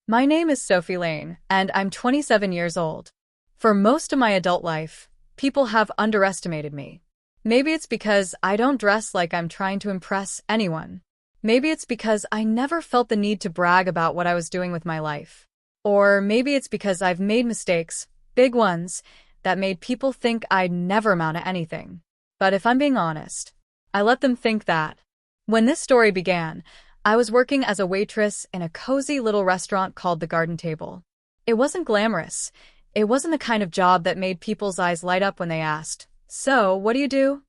My name is Sophie Lane, and I'm 27 years old. For most of my adult life, people have underestimated me. Maybe it's because I don't dress like I'm trying to impress anyone. Maybe it's because I never felt the need to brag about what I was doing with my life. Or maybe it's because I've made mistakes, big ones, that made people think I'd never amount to anything. But if I'm being honest, I let them think that. When this story began, I was working as a waitress in a cozy little restaurant called the Garden Table. It wasn't glamorous. It wasn't the kind of job that made people's eyes light up when they asked, "So, what do you do?"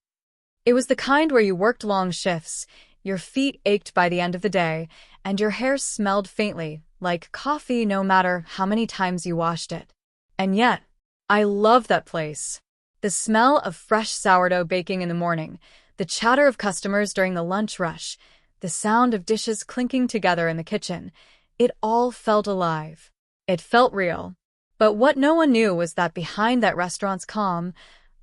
It was the kind where you worked long shifts, your feet ached by the end of the day, and your hair smelled faintly, like coffee no matter how many times you washed it. And yet, I loved that place. The smell of fresh sourdough baking in the morning, the chatter of customers during the lunch rush, the sound of dishes clinking together in the kitchen, it all felt alive. It felt real. But what no one knew was that behind that restaurant's calm,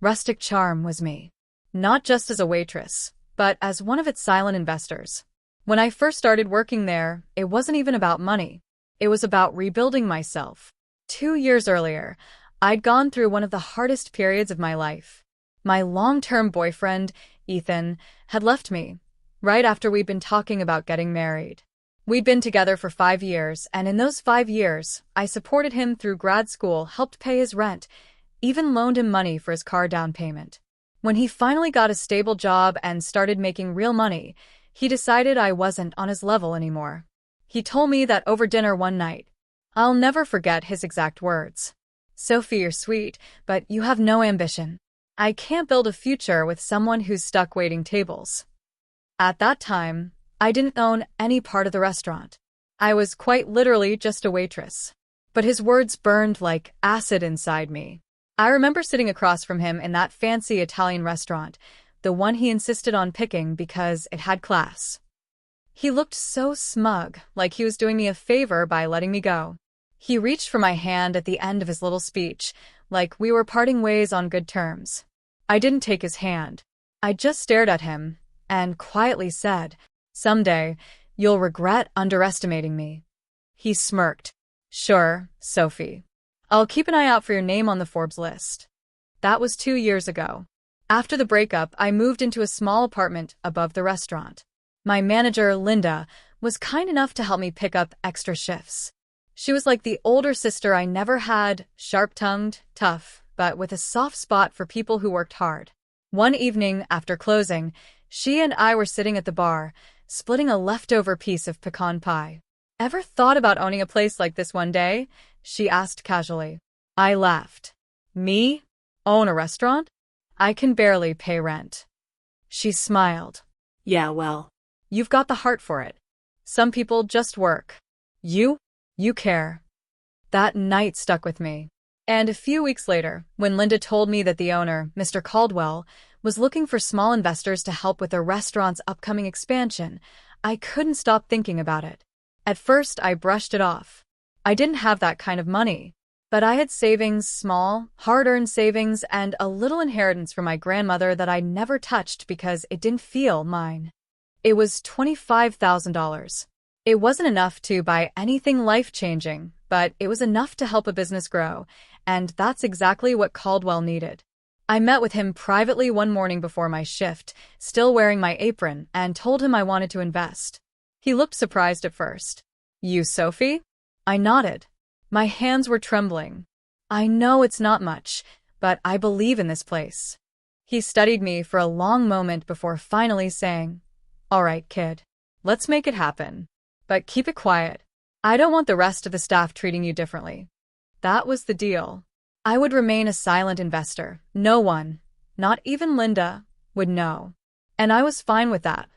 rustic charm was me. Not just as a waitress, but as one of its silent investors. When I first started working there, it wasn't even about money. It was about rebuilding myself. 2 years earlier, I'd gone through one of the hardest periods of my life. My long-term boyfriend, Ethan, had left me, right after we'd been talking about getting married. We'd been together for 5 years, and in those 5 years, I supported him through grad school, helped pay his rent, even loaned him money for his car down payment. When he finally got a stable job and started making real money, he decided I wasn't on his level anymore. He told me that over dinner one night. I'll never forget his exact words. "Sophie, you're sweet, but you have no ambition. I can't build a future with someone who's stuck waiting tables." At that time, I didn't own any part of the restaurant. I was quite literally just a waitress. But his words burned like acid inside me. I remember sitting across from him in that fancy Italian restaurant, the one he insisted on picking because it had class. He looked so smug, like he was doing me a favor by letting me go. He reached for my hand at the end of his little speech, like we were parting ways on good terms. I didn't take his hand. I just stared at him and quietly said, "Someday, you'll regret underestimating me." He smirked. "Sure, Sophie. I'll keep an eye out for your name on the Forbes list." That was 2 years ago. After the breakup, I moved into a small apartment above the restaurant. My manager, Linda, was kind enough to help me pick up extra shifts. She was like the older sister I never had, sharp-tongued, tough, but with a soft spot for people who worked hard. One evening, after closing, she and I were sitting at the bar, splitting a leftover piece of pecan pie. "Ever thought about owning a place like this one day?" she asked casually. I laughed. "Me? Own a restaurant? I can barely pay rent." She smiled. Yeah, well, "You've got the heart for it. Some people just work. You care." That night stuck with me. And a few weeks later, when Linda told me that the owner, Mr. Caldwell, was looking for small investors to help with the restaurant's upcoming expansion, I couldn't stop thinking about it. At first, I brushed it off. I didn't have that kind of money. But I had savings, small, hard-earned savings, and a little inheritance from my grandmother that I never touched because it didn't feel mine. It was $25,000. It wasn't enough to buy anything life-changing, but it was enough to help a business grow, and that's exactly what Caldwell needed. I met with him privately one morning before my shift, still wearing my apron, and told him I wanted to invest. He looked surprised at first. "You, Sophie?" I nodded. My hands were trembling. "I know it's not much, but I believe in this place." He studied me for a long moment before finally saying, "All right, kid. Let's make it happen. But keep it quiet. I don't want the rest of the staff treating you differently." That was the deal. I would remain a silent investor. No one, not even Linda, would know. And I was fine with that.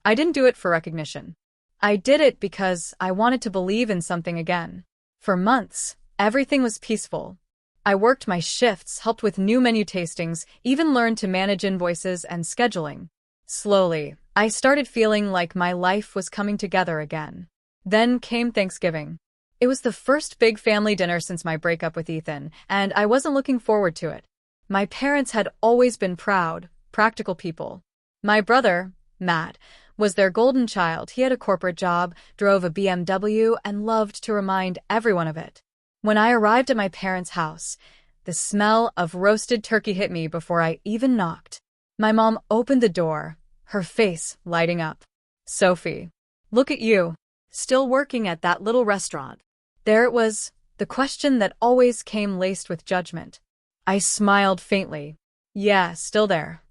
I didn't do it for recognition. I did it because I wanted to believe in something again. For months, everything was peaceful. I worked my shifts, helped with new menu tastings, even learned to manage invoices and scheduling. Slowly, I started feeling like my life was coming together again. Then came Thanksgiving. It was the first big family dinner since my breakup with Ethan, and I wasn't looking forward to it. My parents had always been proud, practical people. My brother, Matt, was their golden child. He had a corporate job, drove a BMW, and loved to remind everyone of it. When I arrived at my parents' house, the smell of roasted turkey hit me before I even knocked. My mom opened the door, her face lighting up. "Sophie, look at you, still working at that little restaurant." There it was, the question that always came laced with judgment. I smiled faintly. "Yeah, still there."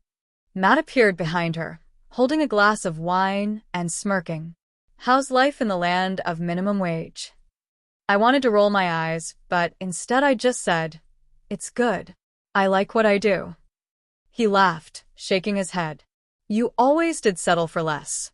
Matt appeared behind her, holding a glass of wine and smirking. "How's life in the land of minimum wage?" I wanted to roll my eyes, but instead I just said, "It's good. I like what I do." He laughed, shaking his head. "You always did settle for less."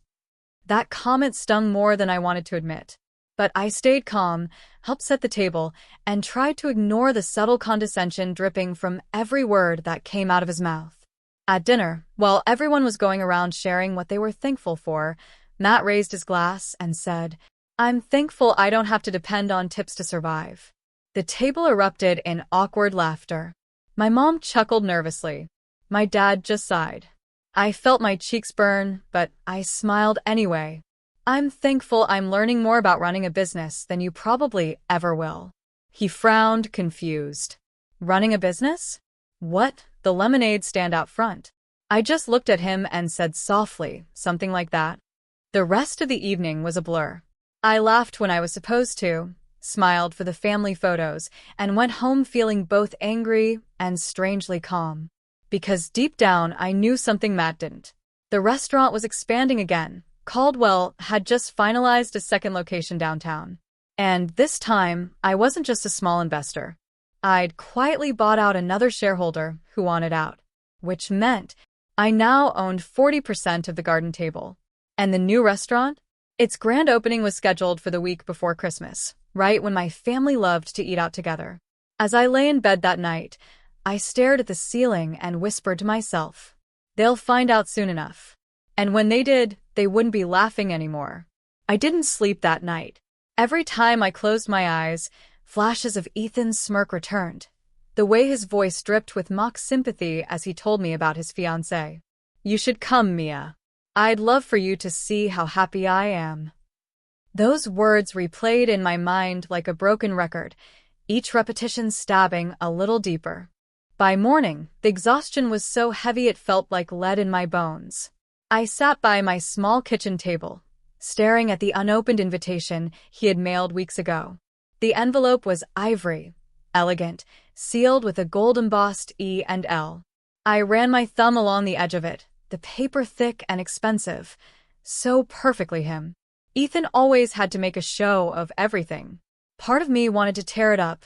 That comment stung more than I wanted to admit. But I stayed calm, helped set the table, and tried to ignore the subtle condescension dripping from every word that came out of his mouth. At dinner, while everyone was going around sharing what they were thankful for, Matt raised his glass and said, "I'm thankful I don't have to depend on tips to survive." The table erupted in awkward laughter. My mom chuckled nervously. My dad just sighed. I felt my cheeks burn, but I smiled anyway. "I'm thankful I'm learning more about running a business than you probably ever will." He frowned, confused. "Running a business? What?" The lemonade stand out front. I just looked at him and said softly, something like that. The rest of the evening was a blur. I laughed when I was supposed to, smiled for the family photos, and went home feeling both angry and strangely calm. Because deep down I knew something Matt didn't. The restaurant was expanding again. Caldwell had just finalized a second location downtown. And this time, I wasn't just a small investor. I'd quietly bought out another shareholder who wanted out, which meant I now owned 40% of the garden table. And the new restaurant? Its grand opening was scheduled for the week before Christmas, right when my family loved to eat out together. As I lay in bed that night, I stared at the ceiling and whispered to myself, "They'll find out soon enough." And when they did, they wouldn't be laughing anymore. I didn't sleep that night. Every time I closed my eyes, flashes of Ethan's smirk returned, the way his voice dripped with mock sympathy as he told me about his fiancée. "You should come, Mia. I'd love for you to see how happy I am." Those words replayed in my mind like a broken record, each repetition stabbing a little deeper. By morning, the exhaustion was so heavy it felt like lead in my bones. I sat by my small kitchen table, staring at the unopened invitation he had mailed weeks ago. The envelope was ivory, elegant, sealed with a gold-embossed E and L. I ran my thumb along the edge of it, the paper thick and expensive, so perfectly him. Ethan always had to make a show of everything. Part of me wanted to tear it up,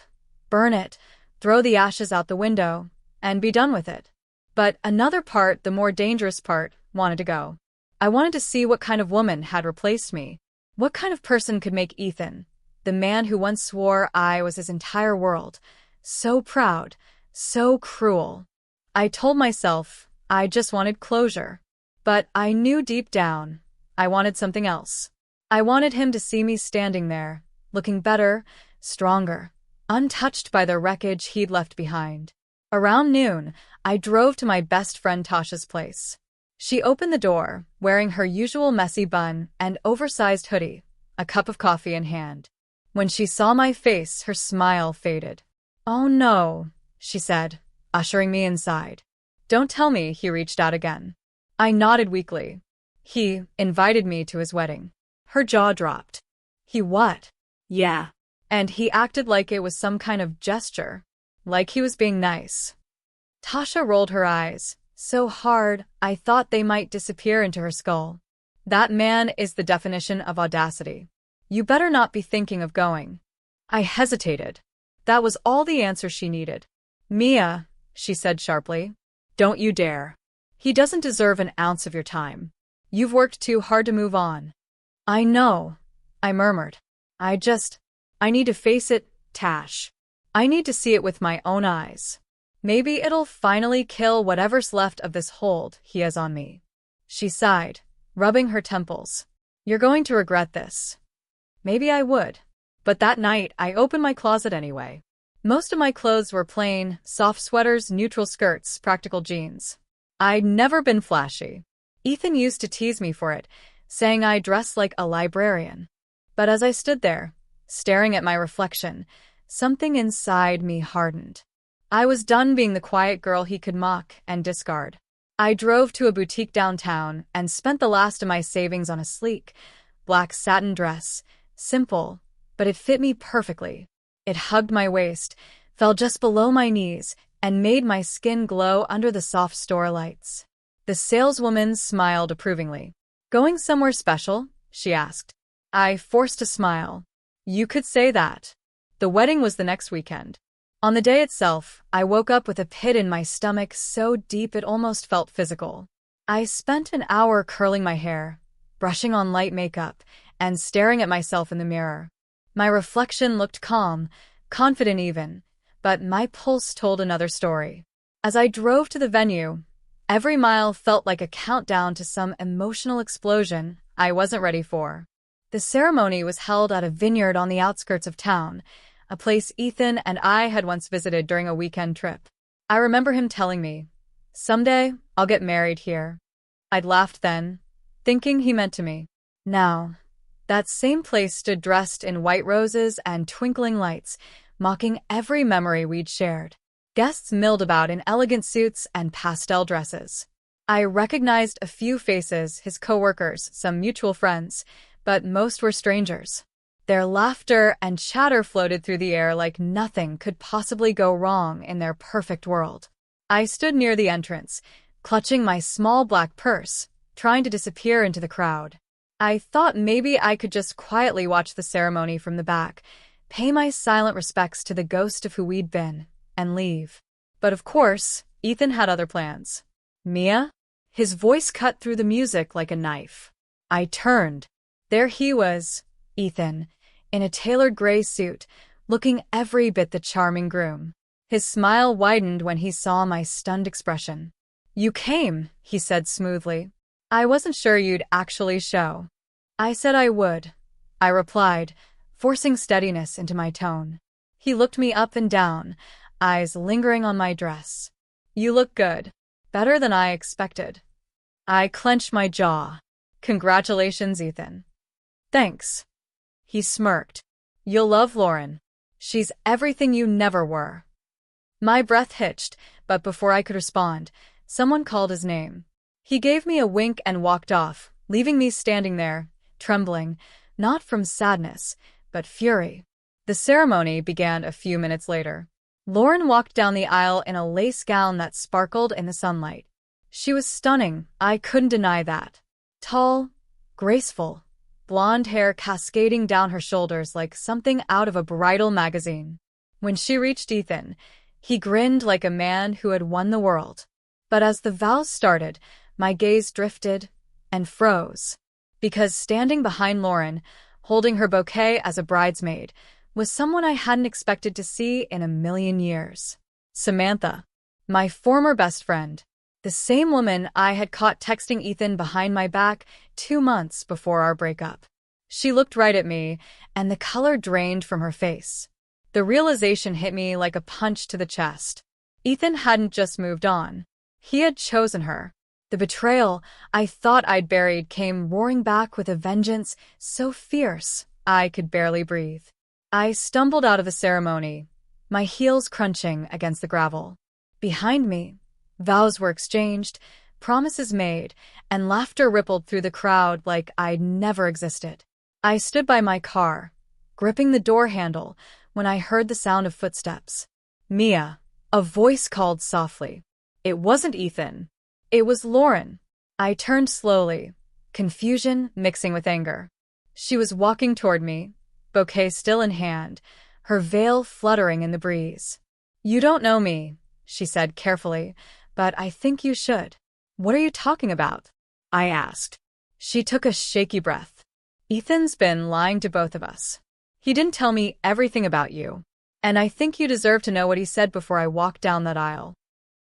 burn it, throw the ashes out the window, and be done with it. But another part, the more dangerous part, wanted to go. I wanted to see what kind of woman had replaced me. What kind of person could make Ethan, the man who once swore I was his entire world, so proud, so cruel. I told myself I just wanted closure. But I knew deep down I wanted something else. I wanted him to see me standing there, looking better, stronger, untouched by the wreckage he'd left behind. Around noon, I drove to my best friend Tasha's place. She opened the door, wearing her usual messy bun and oversized hoodie, a cup of coffee in hand. When she saw my face, her smile faded. "Oh no," she said, ushering me inside. "Don't tell me he reached out again." I nodded weakly. "He invited me to his wedding." Her jaw dropped. "He what?" "Yeah." And he acted like it was some kind of gesture, like he was being nice. Tasha rolled her eyes, so hard I thought they might disappear into her skull. "That man is the definition of audacity. You better not be thinking of going." I hesitated. That was all the answer she needed. "Mia," she said sharply, "don't you dare. He doesn't deserve an ounce of your time. You've worked too hard to move on." "I know," I murmured. I need to face it, Tash. I need to see it with my own eyes. Maybe it'll finally kill whatever's left of this hold he has on me." She sighed, rubbing her temples. "You're going to regret this." Maybe I would. But that night, I opened my closet anyway. Most of my clothes were plain, soft sweaters, neutral skirts, practical jeans. I'd never been flashy. Ethan used to tease me for it, saying I dressed like a librarian. But as I stood there, staring at my reflection, something inside me hardened. I was done being the quiet girl he could mock and discard. I drove to a boutique downtown and spent the last of my savings on a sleek, black satin dress. Simple, but it fit me perfectly. It hugged my waist, fell just below my knees, and made my skin glow under the soft store lights. The saleswoman smiled approvingly. "Going somewhere special?" she asked. I forced a smile. "You could say that." The wedding was the next weekend. On the day itself, I woke up with a pit in my stomach so deep it almost felt physical. I spent an hour curling my hair, brushing on light makeup, and staring at myself in the mirror. My reflection looked calm, confident even, but my pulse told another story. As I drove to the venue, every mile felt like a countdown to some emotional explosion I wasn't ready for. The ceremony was held at a vineyard on the outskirts of town, a place Ethan and I had once visited during a weekend trip. I remember him telling me, "Someday, I'll get married here." I'd laughed then, thinking he meant to me. Now, that same place stood dressed in white roses and twinkling lights, mocking every memory we'd shared. Guests milled about in elegant suits and pastel dresses. I recognized a few faces, his coworkers, some mutual friends, but most were strangers. Their laughter and chatter floated through the air like nothing could possibly go wrong in their perfect world. I stood near the entrance, clutching my small black purse, trying to disappear into the crowd. I thought maybe I could just quietly watch the ceremony from the back, pay my silent respects to the ghost of who we'd been, and leave. But of course, Ethan had other plans. "Mia?" His voice cut through the music like a knife. I turned. There he was, Ethan, in a tailored gray suit, looking every bit the charming groom. His smile widened when he saw my stunned expression. "You came," he said smoothly. "I wasn't sure you'd actually show." "I said I would," I replied, forcing steadiness into my tone. He looked me up and down, eyes lingering on my dress. "You look good. Better than I expected." I clenched my jaw. "Congratulations, Ethan." "Thanks." He smirked. "You'll love Lauren. She's everything you never were." My breath hitched, but before I could respond, someone called his name. He gave me a wink and walked off, leaving me standing there, trembling, not from sadness, but fury. The ceremony began a few minutes later. Lauren walked down the aisle in a lace gown that sparkled in the sunlight. She was stunning, I couldn't deny that. Tall, graceful, blonde hair cascading down her shoulders like something out of a bridal magazine. When she reached Ethan, he grinned like a man who had won the world. But as the vows started, my gaze drifted and froze. Because standing behind Lauren, holding her bouquet as a bridesmaid, was someone I hadn't expected to see in a million years. Samantha, my former best friend. The same woman I had caught texting Ethan behind my back 2 months before our breakup. She looked right at me, and the color drained from her face. The realization hit me like a punch to the chest. Ethan hadn't just moved on. He had chosen her. The betrayal I thought I'd buried came roaring back with a vengeance so fierce I could barely breathe. I stumbled out of the ceremony, my heels crunching against the gravel. Behind me, vows were exchanged, promises made, and laughter rippled through the crowd like I'd never existed. I stood by my car, gripping the door handle, when I heard the sound of footsteps. "Mia," a voice called softly. It wasn't Ethan. It was Lauren. I turned slowly, confusion mixing with anger. She was walking toward me, bouquet still in hand, her veil fluttering in the breeze. "You don't know me," she said carefully, "but I think you should." "What are you talking about?" I asked. She took a shaky breath. "Ethan's been lying to both of us. He didn't tell me everything about you, and I think you deserve to know what he said before I walked down that aisle."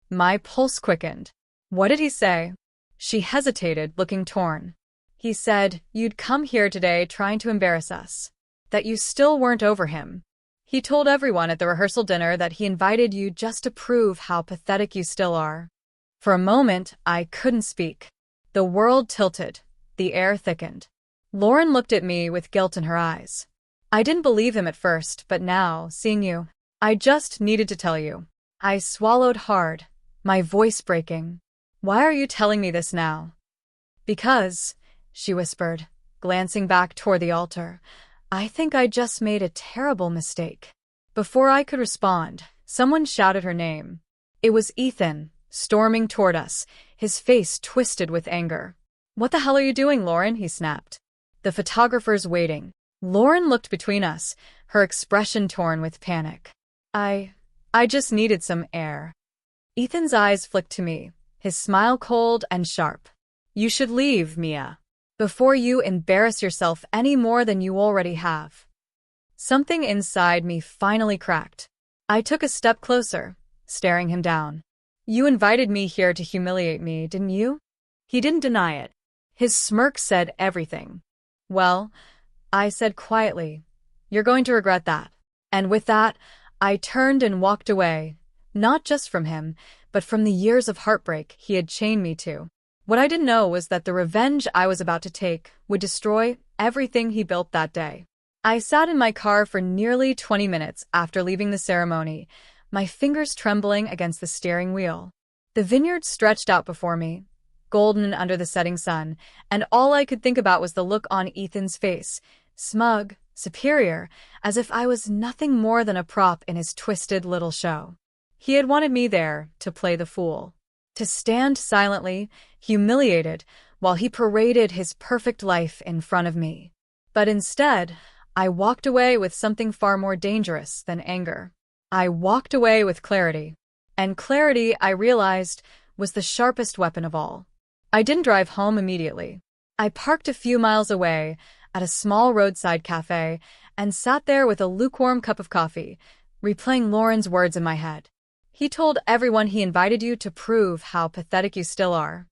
My pulse quickened. "What did he say?" She hesitated, looking torn. "He said you'd come here today trying to embarrass us, that you still weren't over him. He told everyone at the rehearsal dinner that he invited you just to prove how pathetic you still are." For a moment, I couldn't speak. The world tilted, The air thickened. Lauren looked at me with guilt in her eyes. I didn't believe him at first, but now, seeing you, I just needed to tell you. I swallowed hard, my voice breaking. Why are you telling me this now? Because, she whispered, glancing back toward the altar, I think I just made a terrible mistake. Before I could respond, someone shouted her name. It was Ethan, storming toward us, his face twisted with anger. What the hell are you doing, Lauren? He snapped. The photographer's waiting. Lauren looked between us, her expression torn with panic. I just needed some air. Ethan's eyes flicked to me, his smile cold and sharp. You should leave, Mia, before you embarrass yourself any more than you already have. Something inside me finally cracked. I took a step closer, staring him down. You invited me here to humiliate me, didn't you? He didn't deny it. His smirk said everything. Well, I said quietly, you're going to regret that. And with that, I turned and walked away, not just from him, but from the years of heartbreak he had chained me to. What I didn't know was that the revenge I was about to take would destroy everything he built that day. I sat in my car for nearly 20 minutes after leaving the ceremony, my fingers trembling against the steering wheel. The vineyard stretched out before me, golden under the setting sun, and all I could think about was the look on Ethan's face, smug, superior, as if I was nothing more than a prop in his twisted little show. He had wanted me there to play the fool, to stand silently, humiliated, while he paraded his perfect life in front of me. But instead, I walked away with something far more dangerous than anger. I walked away with clarity. And clarity, I realized, was the sharpest weapon of all. I didn't drive home immediately. I parked a few miles away at a small roadside cafe and sat there with a lukewarm cup of coffee, replaying Lauren's words in my head. He told everyone he invited you to prove how pathetic you still are.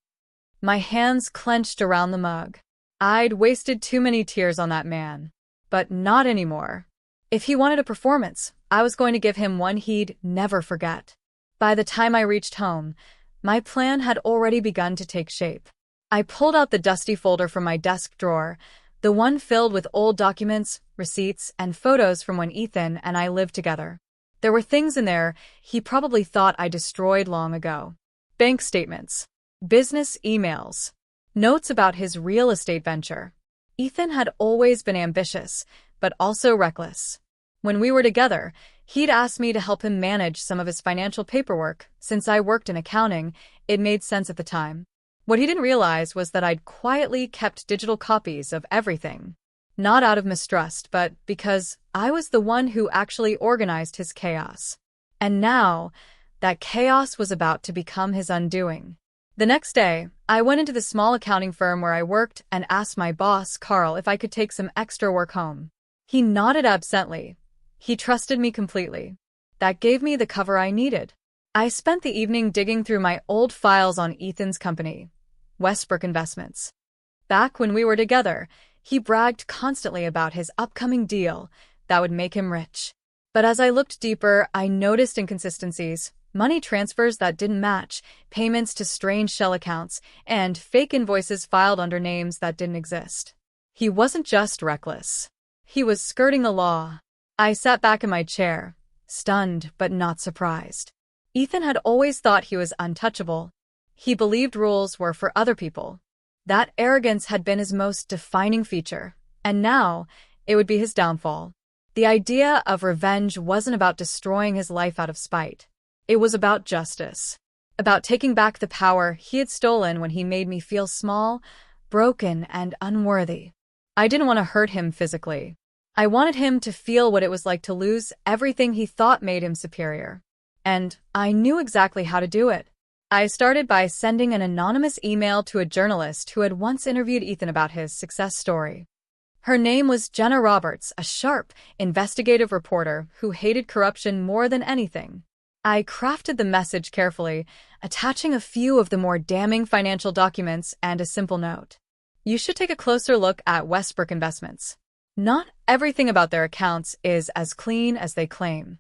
My hands clenched around the mug. I'd wasted too many tears on that man. But not anymore. If he wanted a performance, I was going to give him one he'd never forget. By the time I reached home, my plan had already begun to take shape. I pulled out the dusty folder from my desk drawer, the one filled with old documents, receipts, and photos from when Ethan and I lived together. There were things in there he probably thought I destroyed long ago. Bank statements, business emails, notes about his real estate venture. Ethan had always been ambitious, but also reckless. When we were together, he'd asked me to help him manage some of his financial paperwork. Since I worked in accounting, it made sense at the time. What he didn't realize was that I'd quietly kept digital copies of everything. Not out of mistrust, but because I was the one who actually organized his chaos. And now, that chaos was about to become his undoing. The next day, I went into the small accounting firm where I worked and asked my boss, Carl, if I could take some extra work home. He nodded absently. He trusted me completely. That gave me the cover I needed. I spent the evening digging through my old files on Ethan's company, Westbrook Investments. Back when we were together, he bragged constantly about his upcoming deal that would make him rich. But as I looked deeper, I noticed inconsistencies, money transfers that didn't match, payments to strange shell accounts, and fake invoices filed under names that didn't exist. He wasn't just reckless. He was skirting the law. I sat back in my chair, stunned but not surprised. Ethan had always thought he was untouchable. He believed rules were for other people. That arrogance had been his most defining feature, and now it would be his downfall. The idea of revenge wasn't about destroying his life out of spite. It was about justice, about taking back the power he had stolen when he made me feel small, broken, and unworthy. I didn't want to hurt him physically. I wanted him to feel what it was like to lose everything he thought made him superior. And I knew exactly how to do it. I started by sending an anonymous email to a journalist who had once interviewed Ethan about his success story. Her name was Jenna Roberts, a sharp, investigative reporter who hated corruption more than anything. I crafted the message carefully, attaching a few of the more damning financial documents and a simple note. You should take a closer look at Westbrook Investments. Not everything about their accounts is as clean as they claim.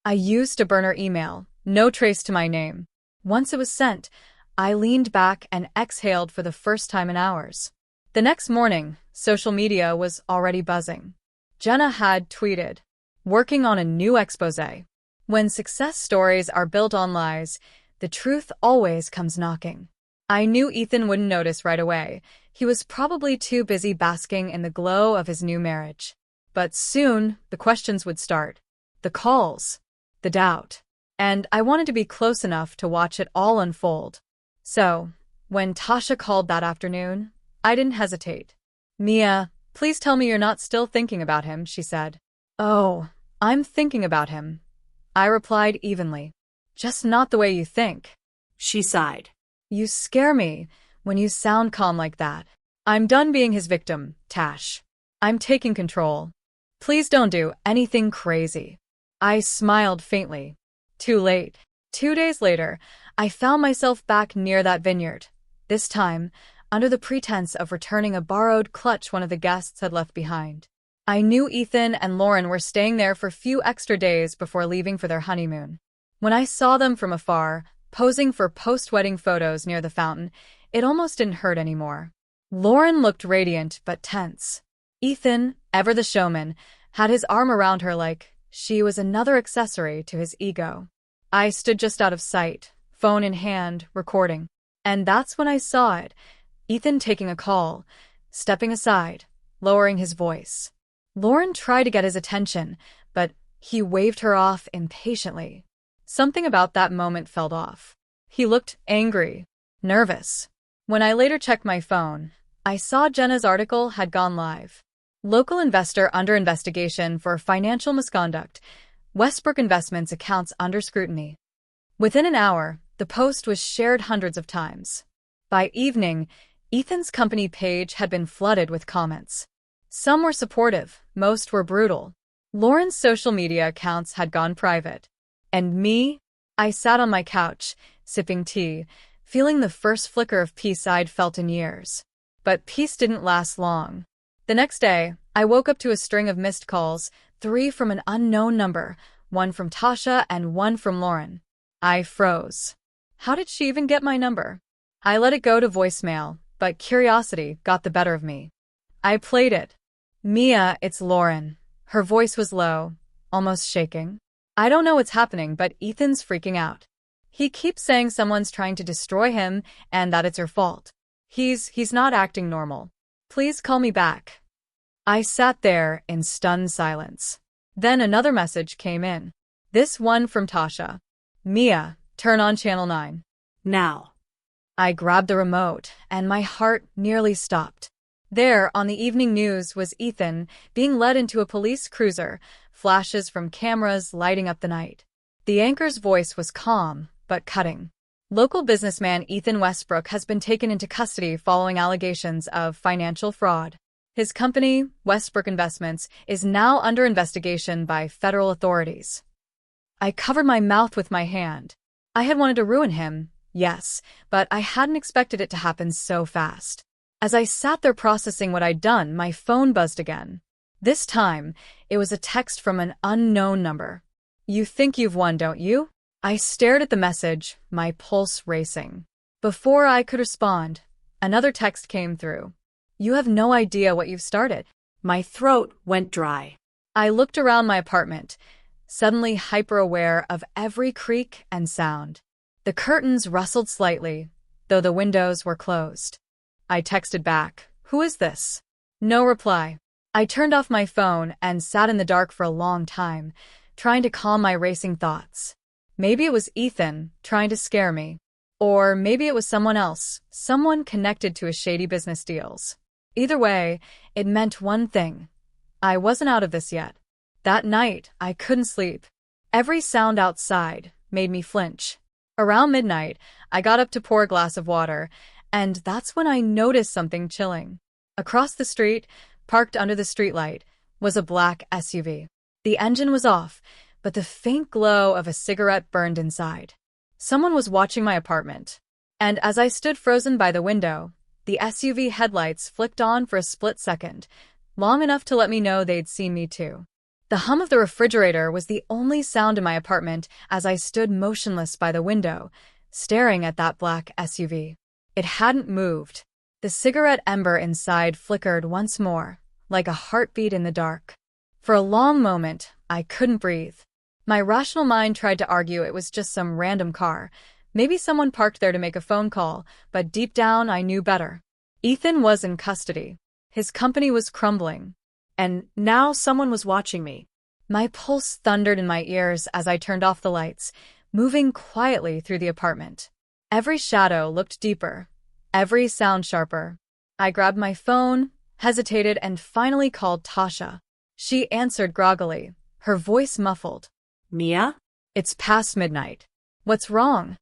I used a burner email, no trace to my name. Once it was sent, I leaned back and exhaled for the first time in hours. The next morning, social media was already buzzing. Jenna had tweeted, "Working on a new expose. When success stories are built on lies, the truth always comes knocking." I knew Ethan wouldn't notice right away. He was probably too busy basking in the glow of his new marriage. But soon, the questions would start. The calls. The doubt. And I wanted to be close enough to watch it all unfold. So, when Tasha called that afternoon, I didn't hesitate. "Mia, please tell me you're not still thinking about him," she said. "Oh, I'm thinking about him," I replied evenly. "Just not the way you think." She sighed. "You scare me when you sound calm like that. I'm done being his victim, Tash. I'm taking control. Please don't do anything crazy." I smiled faintly. Too late. 2 days later, I found myself back near that vineyard. This time, under the pretense of returning a borrowed clutch one of the guests had left behind. I knew Ethan and Lauren were staying there for a few extra days before leaving for their honeymoon. When I saw them from afar, posing for post-wedding photos near the fountain, it almost didn't hurt anymore. Lauren looked radiant but tense. Ethan, ever the showman, had his arm around her like she was another accessory to his ego. I stood just out of sight, phone in hand, recording. And that's when I saw it. Ethan taking a call, stepping aside, lowering his voice. Lauren tried to get his attention, but he waved her off impatiently. Something about that moment felt off. He looked angry, nervous. When I later checked my phone, I saw Jenna's article had gone live. Local investor under investigation for financial misconduct. Westbrook Investments accounts under scrutiny. Within an hour, the post was shared hundreds of times. By evening, Ethan's company page had been flooded with comments. Some were supportive, most were brutal. Lauren's social media accounts had gone private. And me? I sat on my couch, sipping tea, feeling the first flicker of peace I'd felt in years. But peace didn't last long. The next day, I woke up to a string of missed calls, 3 from an unknown number, 1 from Tasha and 1 from Lauren. I froze. How did she even get my number? I let it go to voicemail, but curiosity got the better of me. I played it. "Mia, it's Lauren." Her voice was low, almost shaking. "I don't know what's happening, but Ethan's freaking out. He keeps saying someone's trying to destroy him and that it's your fault. He's not acting normal. Please call me back." I sat there in stunned silence. Then another message came in. This one from Tasha. "Mia, turn on channel 9. Now." I grabbed the remote, and my heart nearly stopped. There, on the evening news, was Ethan being led into a police cruiser, flashes from cameras lighting up the night. The anchor's voice was calm, but cutting. Local businessman Ethan Westbrook has been taken into custody following allegations of financial fraud. His company, Westbrook Investments, is now under investigation by federal authorities. I covered my mouth with my hand. I had wanted to ruin him, yes, but I hadn't expected it to happen so fast. As I sat there processing what I'd done, my phone buzzed again. This time, it was a text from an unknown number. "You think you've won, don't you?" I stared at the message, my pulse racing. Before I could respond, another text came through. "You have no idea what you've started." My throat went dry. I looked around my apartment, suddenly hyper-aware of every creak and sound. The curtains rustled slightly, though the windows were closed. I texted back, "Who is this?" No reply. I turned off my phone and sat in the dark for a long time, trying to calm my racing thoughts. Maybe it was Ethan trying to scare me. Or maybe it was someone else, someone connected to his shady business deals. Either way, it meant one thing. I wasn't out of this yet. That night, I couldn't sleep. Every sound outside made me flinch. Around midnight, I got up to pour a glass of water, and that's when I noticed something chilling. Across the street, parked under the streetlight, was a black SUV. The engine was off, but the faint glow of a cigarette burned inside. Someone was watching my apartment. And as I stood frozen by the window, the SUV headlights flicked on for a split second, long enough to let me know they'd seen me too. The hum of the refrigerator was the only sound in my apartment as I stood motionless by the window, staring at that black SUV. It hadn't moved. The cigarette ember inside flickered once more, like a heartbeat in the dark. For a long moment, I couldn't breathe. My rational mind tried to argue it was just some random car. Maybe someone parked there to make a phone call, but deep down I knew better. Ethan was in custody. His company was crumbling. And now someone was watching me. My pulse thundered in my ears as I turned off the lights, moving quietly through the apartment. Every shadow looked deeper, every sound sharper. I grabbed my phone, hesitated, and finally called Tasha. She answered groggily, her voice muffled. Mia? It's past midnight. What's wrong?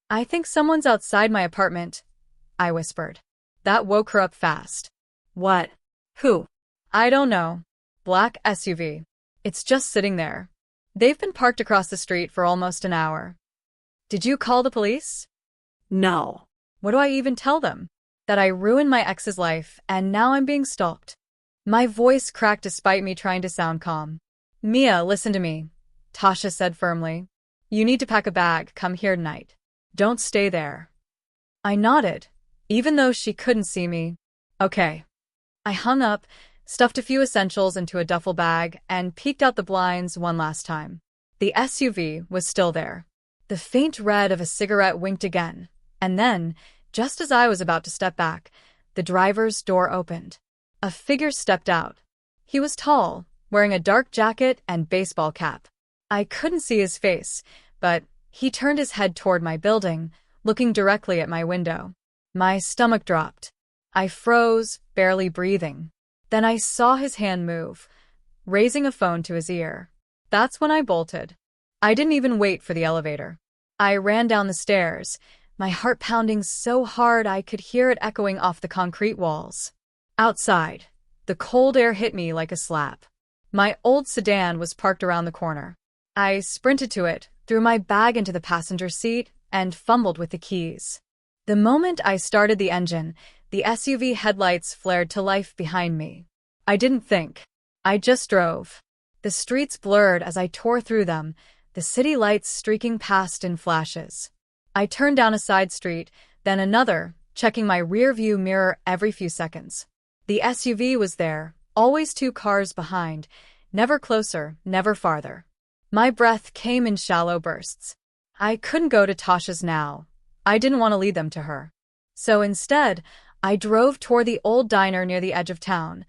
I think someone's outside my apartment, I whispered. That woke her up fast. What? Who? I don't know. Black SUV. It's just sitting there. They've been parked across the street for almost an hour. Did you call the police? No. What do I even tell them? That I ruined my ex's life and now I'm being stalked. My voice cracked despite me trying to sound calm. Mia, listen to me, Tasha said firmly. You need to pack a bag, come here tonight. Don't stay there. I nodded, even though she couldn't see me. Okay. I hung up, stuffed a few essentials into a duffel bag, and peeked out the blinds one last time. The SUV was still there. The faint red of a cigarette winked again, and then, just as I was about to step back, the driver's door opened. A figure stepped out. He was tall, wearing a dark jacket and baseball cap. I couldn't see his face, but he turned his head toward my building, looking directly at my window. My stomach dropped. I froze, barely breathing. Then I saw his hand move, raising a phone to his ear. That's when I bolted. I didn't even wait for the elevator. I ran down the stairs, my heart pounding so hard I could hear it echoing off the concrete walls. Outside, the cold air hit me like a slap. My old sedan was parked around the corner. I sprinted to it, threw my bag into the passenger seat, and fumbled with the keys. The moment I started the engine, the SUV headlights flared to life behind me. I didn't think. I just drove. The streets blurred as I tore through them, the city lights streaking past in flashes. I turned down a side street, then another, checking my rear-view mirror every few seconds. The SUV was there, always 2 cars behind, never closer, never farther. My breath came in shallow bursts. I couldn't go to Tasha's now. I didn't want to lead them to her. So instead, I drove toward the old diner near the edge of town,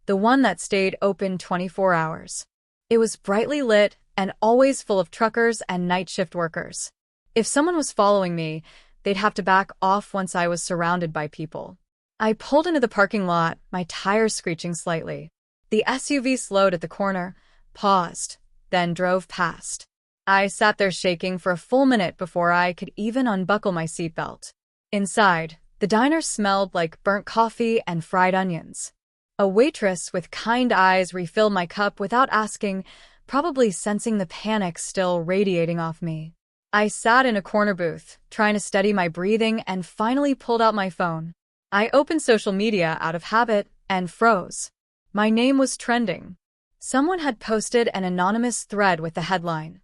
the one that stayed open 24 hours. It was brightly lit and always full of truckers and night shift workers. If someone was following me, they'd have to back off once I was surrounded by people. I pulled into the parking lot, my tires screeching slightly. The SUV slowed at the corner, paused, then drove past. I sat there shaking for a full minute before I could even unbuckle my seatbelt. Inside, the diner smelled like burnt coffee and fried onions. A waitress with kind eyes refilled my cup without asking, probably sensing the panic still radiating off me. I sat in a corner booth, trying to steady my breathing, and finally pulled out my phone. I opened social media out of habit and froze. My name was trending. Someone had posted an anonymous thread with the headline,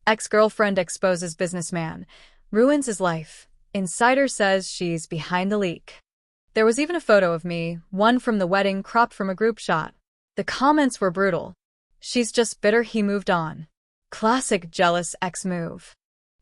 "Ex-girlfriend exposes businessman, ruins his life. Insider says she's behind the leak." There was even a photo of me, one from the wedding cropped from a group shot. The comments were brutal. "She's just bitter he moved on. Classic jealous ex move.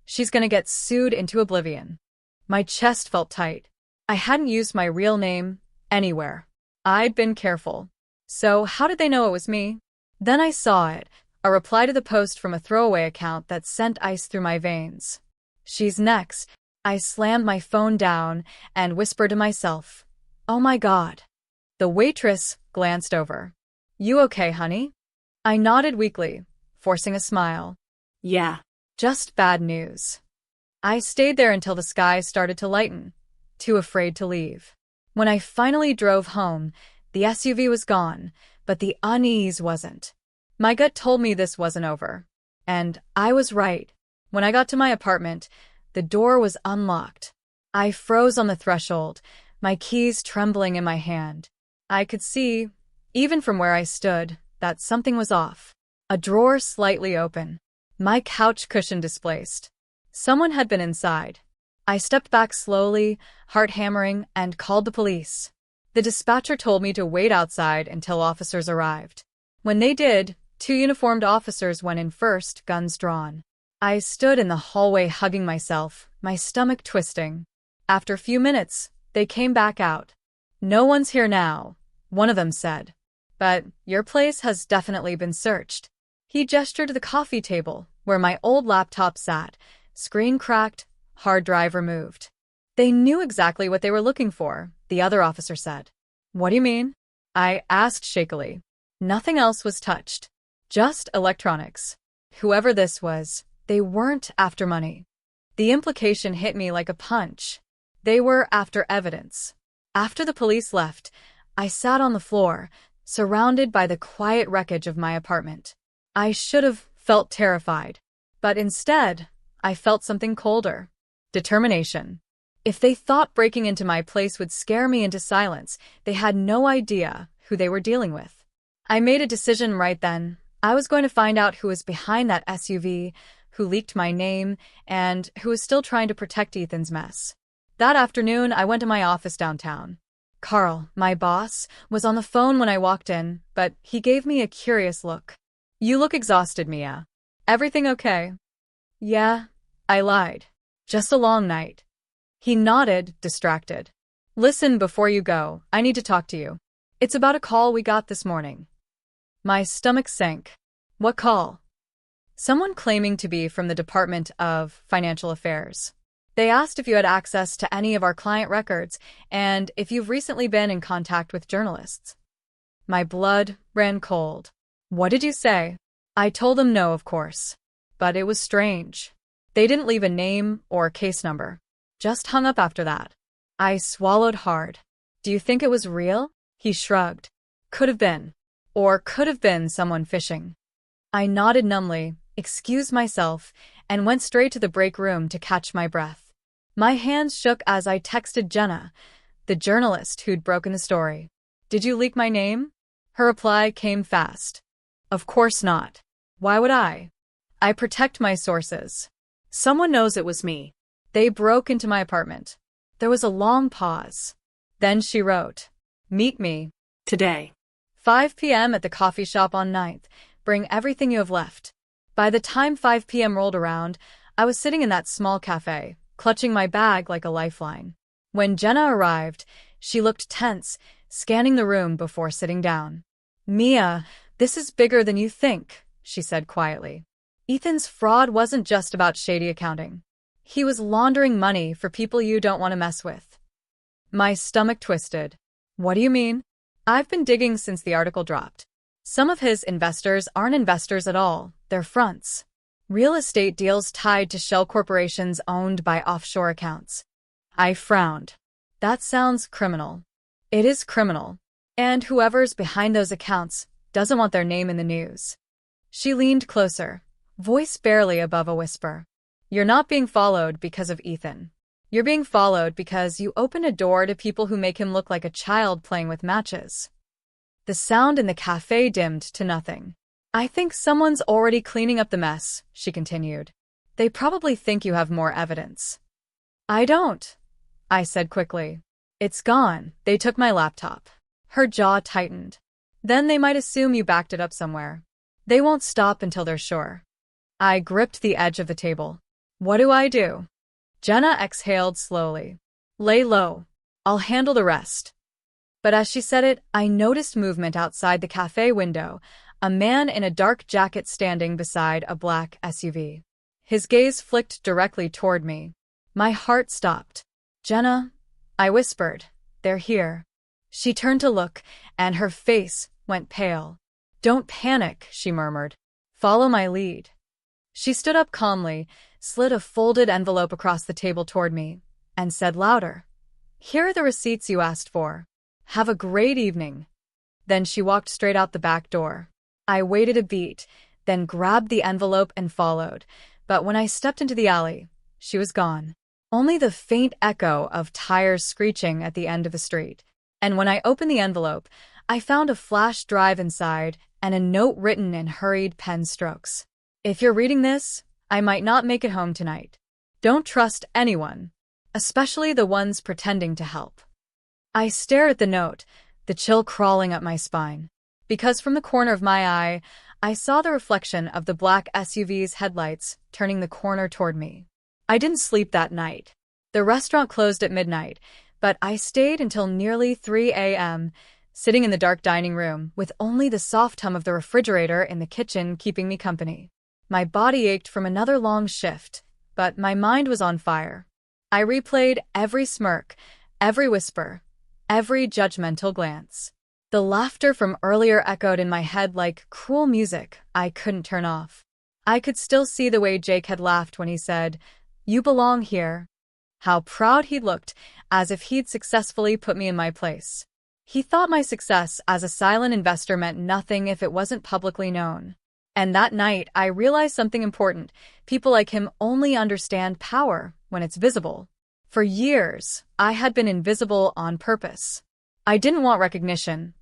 She's gonna get sued into oblivion." My chest felt tight. I hadn't used my real name anywhere. I'd been careful. So how did they know it was me? Then I saw it, a reply to the post from a throwaway account that sent ice through my veins. "She's next." I slammed my phone down and whispered to myself, "Oh my God." The waitress glanced over. "You okay, honey?" I nodded weakly, forcing a smile. Yeah. Just bad news. I stayed there until the sky started to lighten, too afraid to leave. When I finally drove home, the SUV was gone, but the unease wasn't. My gut told me this wasn't over. And I was right. When I got to my apartment, the door was unlocked. I froze on the threshold, my keys trembling in my hand. I could see, even from where I stood, that something was off. A drawer slightly open. My couch cushion displaced. Someone had been inside. I stepped back slowly, heart hammering, and called the police. The dispatcher told me to wait outside until officers arrived. When they did, 2 uniformed officers went in first, guns drawn. I stood in the hallway hugging myself, my stomach twisting. After a few minutes, they came back out. "No one's here now," one of them said. "But your place has definitely been searched." He gestured to the coffee table, where my old laptop sat, screen cracked, hard drive removed. "They knew exactly what they were looking for," the other officer said. "What do you mean?" I asked shakily. "Nothing else was touched. Just electronics. Whoever this was, they weren't after money." The implication hit me like a punch. They were after evidence. After the police left, I sat on the floor, surrounded by the quiet wreckage of my apartment. I should have felt terrified, but instead, I felt something colder. Determination. If they thought breaking into my place would scare me into silence, they had no idea who they were dealing with. I made a decision right then. I was going to find out who was behind that SUV, who leaked my name, and who was still trying to protect Ethan's mess. That afternoon, I went to my office downtown. Carl, my boss, was on the phone when I walked in, but he gave me a curious look. "You look exhausted, Mia. Everything okay?" "Yeah," I lied. "Just a long night." He nodded, distracted. "Listen, before you go, I need to talk to you. It's about a call we got this morning." My stomach sank. "What call?" "Someone claiming to be from the Department of Financial Affairs. They asked if you had access to any of our client records and if you've recently been in contact with journalists." My blood ran cold. "What did you say?" I told them no, of course. But it was strange. They didn't leave a name or a case number. Just hung up after that. I swallowed hard. "Do you think it was real?" He shrugged. "Could have been. Or could have been someone fishing." I nodded numbly, excused myself, and went straight to the break room to catch my breath. My hands shook as I texted Jenna, the journalist who'd broken the story. "Did you leak my name?" Her reply came fast. "Of course not. Why would I? I protect my sources." Someone knows it was me. "They broke into my apartment." There was a long pause. Then she wrote, "Meet me Today. 5 p.m. at the coffee shop on 9th. Bring everything you have left." By the time 5 p.m. rolled around, I was sitting in that small cafe, clutching my bag like a lifeline. When Jenna arrived, she looked tense, scanning the room before sitting down. "Mia, this is bigger than you think," she said quietly. "Ethan's fraud wasn't just about shady accounting. He was laundering money for people you don't want to mess with." My stomach twisted. "What do you mean?" "I've been digging since the article dropped. Some of his investors aren't investors at all, they're fronts. Real estate deals tied to shell corporations owned by offshore accounts." I frowned. "That sounds criminal." "It is criminal. And whoever's behind those accounts doesn't want their name in the news." She leaned closer, voice barely above a whisper. "You're not being followed because of Ethan. You're being followed because you open a door to people who make him look like a child playing with matches." The sound in the cafe dimmed to nothing. "I think someone's already cleaning up the mess," she continued. "They probably think you have more evidence." "I don't," I said quickly. "It's gone. They took my laptop." Her jaw tightened. "Then they might assume you backed it up somewhere. They won't stop until they're sure." I gripped the edge of the table. "What do I do?" Jenna exhaled slowly. "Lay low. I'll handle the rest." But as she said it, I noticed movement outside the cafe window, a man in a dark jacket standing beside a black SUV. His gaze flicked directly toward me. My heart stopped. "Jenna," I whispered, "they're here." She turned to look, and her face went pale. "Don't panic," she murmured. "Follow my lead." She stood up calmly, slid a folded envelope across the table toward me, and said louder, "Here are the receipts you asked for. Have a great evening." Then she walked straight out the back door. I waited a beat, then grabbed the envelope and followed, but when I stepped into the alley, she was gone. Only the faint echo of tires screeching at the end of the street. And when I opened the envelope, I found a flash drive inside and a note written in hurried pen strokes. "If you're reading this, I might not make it home tonight. Don't trust anyone. especially the ones pretending to help. I stared at the note, the chill crawling up my spine. Because from the corner of my eye, I saw the reflection of the black SUV's headlights turning the corner toward me. I didn't sleep that night. The restaurant closed at midnight, but I stayed until nearly 3 a.m., sitting in the dark dining room with only the soft hum of the refrigerator in the kitchen keeping me company. My body ached from another long shift, but my mind was on fire. I replayed every smirk, every whisper, every judgmental glance. The laughter from earlier echoed in my head like cruel music I couldn't turn off. I could still see the way Jake had laughed when he said, "You belong here." How proud he looked, as if he'd successfully put me in my place. He thought my success as a silent investor meant nothing if it wasn't publicly known. And that night, I realized something important. People like him only understand power when it's visible. For years, I had been invisible on purpose. I didn't want recognition.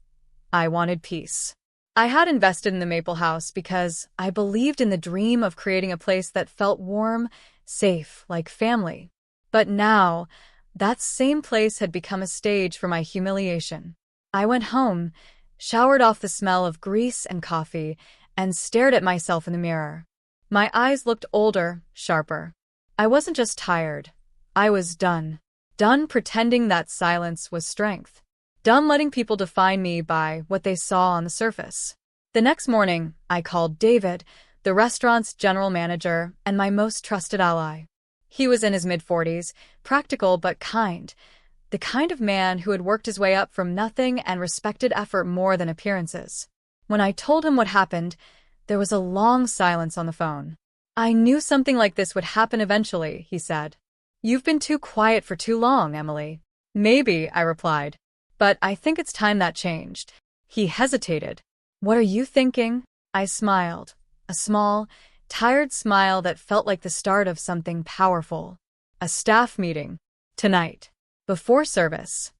I wanted peace. I had invested in the Maple House because I believed in the dream of creating a place that felt warm, safe, like family. But now, that same place had become a stage for my humiliation. I went home, showered off the smell of grease and coffee, and stared at myself in the mirror. My eyes looked older, sharper. I wasn't just tired. I was done. Done pretending that silence was strength. Done letting people define me by what they saw on the surface. The next morning, I called David, the restaurant's general manager and my most trusted ally. He was in his mid-40s, practical but kind, the kind of man who had worked his way up from nothing and respected effort more than appearances. When I told him what happened, there was a long silence on the phone. "I knew something like this would happen eventually," he said. "You've been too quiet for too long, Emily." "Maybe," I replied. "But I think it's time that changed." He hesitated. "What are you thinking?" I smiled, a small, tired smile that felt like the start of something powerful. "A staff meeting. Tonight. Before service."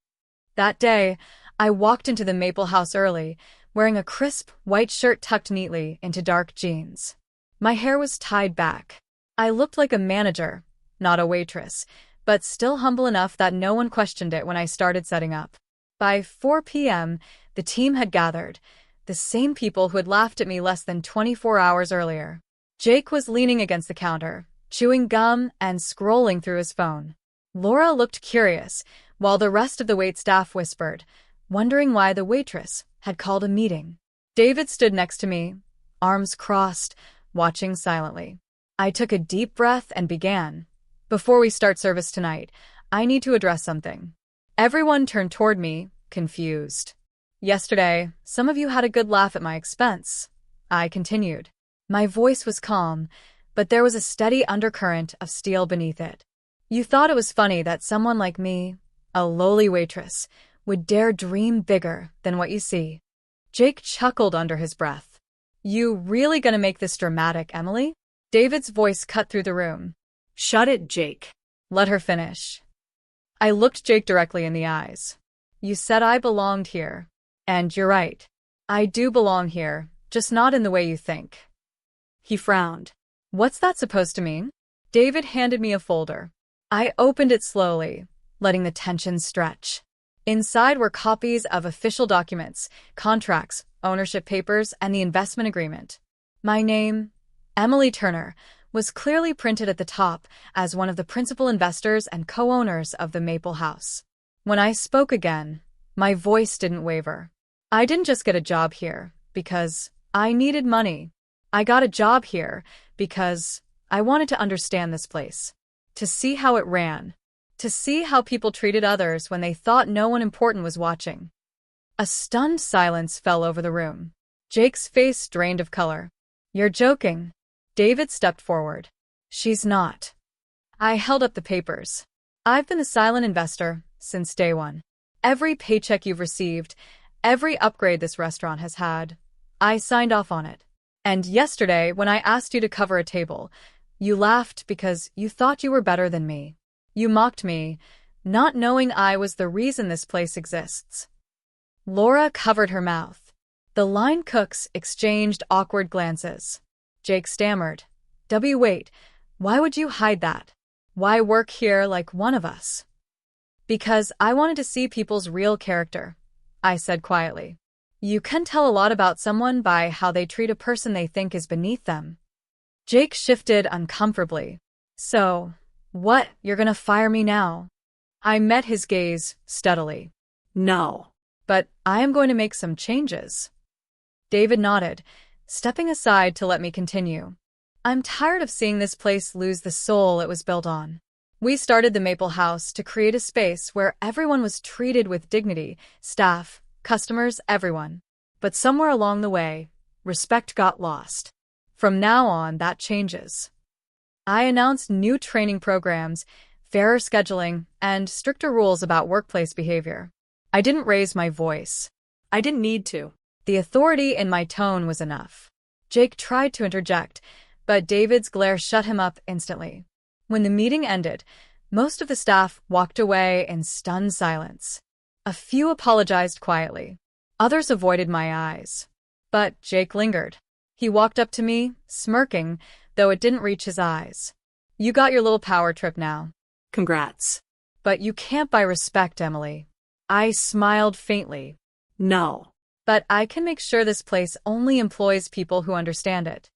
That day, I walked into the Maple House early, wearing a crisp, white shirt tucked neatly into dark jeans. My hair was tied back. I looked like a manager, not a waitress, but still humble enough that no one questioned it when I started setting up. By 4 p.m., the team had gathered, the same people who had laughed at me less than 24 hours earlier. Jake was leaning against the counter, chewing gum and scrolling through his phone. Laura looked curious, while the rest of the waitstaff whispered, wondering why the waitress had called a meeting. David stood next to me, arms crossed, watching silently. I took a deep breath and began. "Before we start service tonight, I need to address something." Everyone turned toward me, confused. "Yesterday, some of you had a good laugh at my expense," I continued. My voice was calm, but there was a steady undercurrent of steel beneath it. "You thought it was funny that someone like me, a lowly waitress, would dare dream bigger than what you see." Jake chuckled under his breath. "You really gonna make this dramatic, Emily?" David's voice cut through the room. Shut it, Jake. Let her finish. I looked Jake directly in the eyes. "You said I belonged here. And you're right. I do belong here, just not in the way you think." He frowned. "What's that supposed to mean?" David handed me a folder. I opened it slowly, letting the tension stretch. Inside were copies of official documents, contracts, ownership papers, and the investment agreement. My name, Emily Turner, was clearly printed at the top as one of the principal investors and co-owners of the Maple House. When I spoke again, my voice didn't waver. I didn't just get a job here because I needed money. I got a job here because I wanted to understand this place, to see how it ran, to see how people treated others when they thought no one important was watching. A stunned silence fell over the room. Jake's face drained of color. "You're joking." David stepped forward. "She's not." I held up the papers. "I've been the silent investor since day one. Every paycheck you've received, every upgrade this restaurant has had, I signed off on it. And yesterday, when I asked you to cover a table, you laughed because you thought you were better than me. You mocked me, not knowing I was the reason this place exists." Laura covered her mouth. The line cooks exchanged awkward glances. Jake stammered, "Wait, why would you hide that?" Why work here like one of us? Because I wanted to see people's real character, I said quietly. You can tell a lot about someone by how they treat a person they think is beneath them. Jake shifted uncomfortably. So, what, you're gonna fire me now? I met his gaze steadily. No. But I am going to make some changes. David nodded, stepping aside to let me continue. I'm tired of seeing this place lose the soul it was built on. We started the Maple House to create a space where everyone was treated with dignity, staff, customers, everyone. But somewhere along the way, respect got lost. From now on, that changes. I announced new training programs, fairer scheduling, and stricter rules about workplace behavior. I didn't raise my voice. I didn't need to. The authority in my tone was enough. Jake tried to interject, but David's glare shut him up instantly. When the meeting ended, most of the staff walked away in stunned silence. A few apologized quietly. Others avoided my eyes. But Jake lingered. He walked up to me, smirking, though it didn't reach his eyes. You got your little power trip now. Congrats. But you can't buy respect, Emily. I smiled faintly. No. But I can make sure this place only employs people who understand it.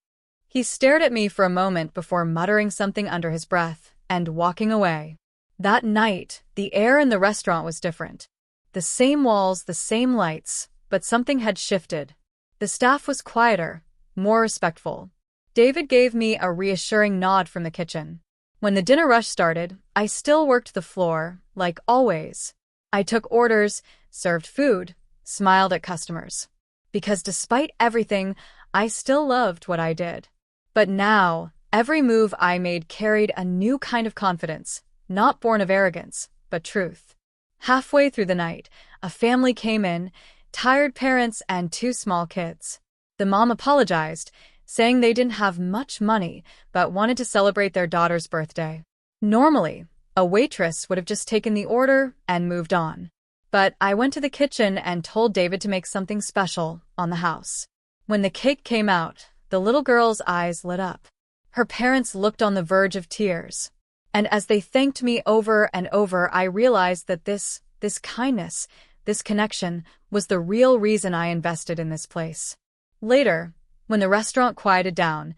He stared at me for a moment before muttering something under his breath and walking away. That night, the air in the restaurant was different. The same walls, the same lights, but something had shifted. The staff was quieter, more respectful. David gave me a reassuring nod from the kitchen. When the dinner rush started, I still worked the floor, like always. I took orders, served food, smiled at customers. Because despite everything, I still loved what I did. But now, every move I made carried a new kind of confidence, not born of arrogance, but truth. Halfway through the night, a family came in, tired parents and 2 small kids. The mom apologized, saying they didn't have much money, but wanted to celebrate their daughter's birthday. Normally, a waitress would have just taken the order and moved on. But I went to the kitchen and told David to make something special on the house. When the cake came out, the little girl's eyes lit up. Her parents looked on the verge of tears. And as they thanked me over and over, I realized that this kindness, this connection, was the real reason I invested in this place. Later, when the restaurant quieted down,